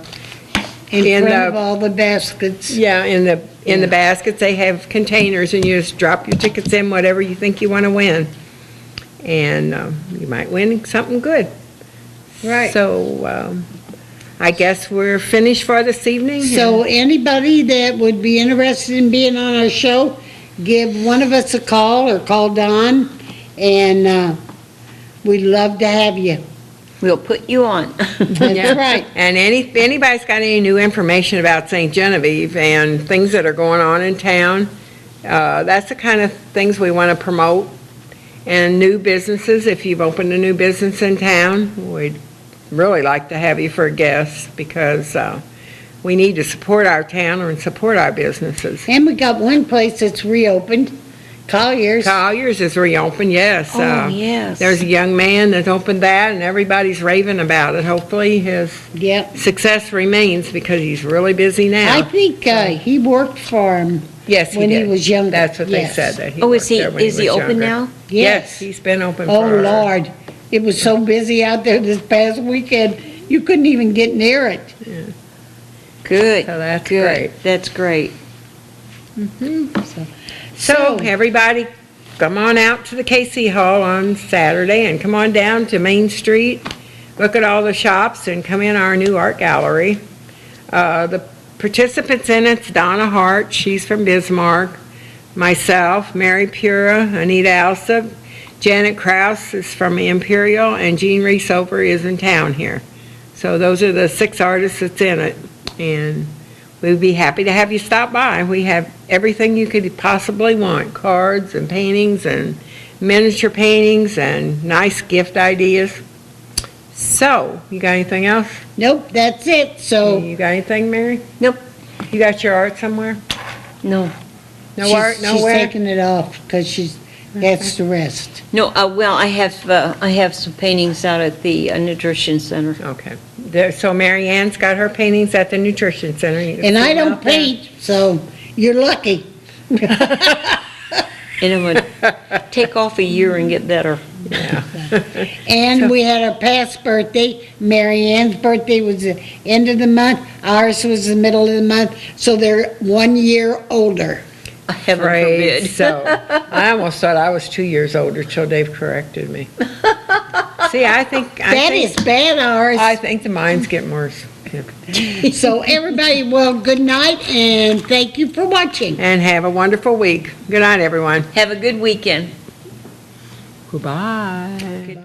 In front the- of all the baskets. yeah, in the baskets, they have containers, and you just drop your tickets in, whatever you think you want to win. And you might win something good. Right. So, I guess we're finished for this evening. So anybody that would be interested in being on our show, give one of us a call or call Don, and we'd love to have you. We'll put you on. That's right. And if anybody's got any new information about St. Genevieve and things that are going on in town, that's the kind of things we want to promote. And new businesses, if you've opened a new business in town, we'd really like to have you for a guest, because we need to support our town and support our businesses. And we got one place that's reopened, Collier's. Collier's is reopened, yes. Oh, yes. There's a young man that opened that, and everybody's raving about it. Hopefully, his Yep. success remains, because he's really busy I now. think he worked for him. Yes, he when he did. was younger, That's what they yes. said, that he Oh, worked there when is he was open younger. now? Yes, he's been open for. Oh, Lord. It was so busy out there this past weekend, you couldn't even get near it. Good. So that's Good. great. That's great. So, everybody, come on out to the KC Hall on Saturday, and come on down to Main Street, look at all the shops, and come in our new art gallery. The participants in it's Donna Hart, she's from Bismarck, myself, Mary Pura, Anita Alsop, Janet Kraus is from Imperial, and Jean Reesover is in town here. So those are the 6 artists that's in it, and we'd be happy to have you stop by. We have everything you could possibly want, cards and paintings and miniature paintings and nice gift ideas. So, you got anything else? Nope, that's it, so. You got anything, Mary? Nope. You got your art somewhere? No. No she's- art, She's nowhere? taking it off, because she's, that's the rest. No, well, I have some paintings out at the nutrition center. Okay. So Mary Ann's got her paintings at the Nutrition Center. You can And see I them don't out there. paint, so you're lucky. And it would take off a year and get better. And we had our past birthday. Mary Ann's birthday was the end of the month. Ours was the middle of the month, so they're 1 year older. Heaven Right, forbid. so, I almost thought I was 2 years older till Dave corrected me. See, I think That is bad, ours. I think the minds get worse. So everybody, well, good night, and thank you for watching. And have a wonderful week. Good night, everyone. Have a good weekend. Goodbye.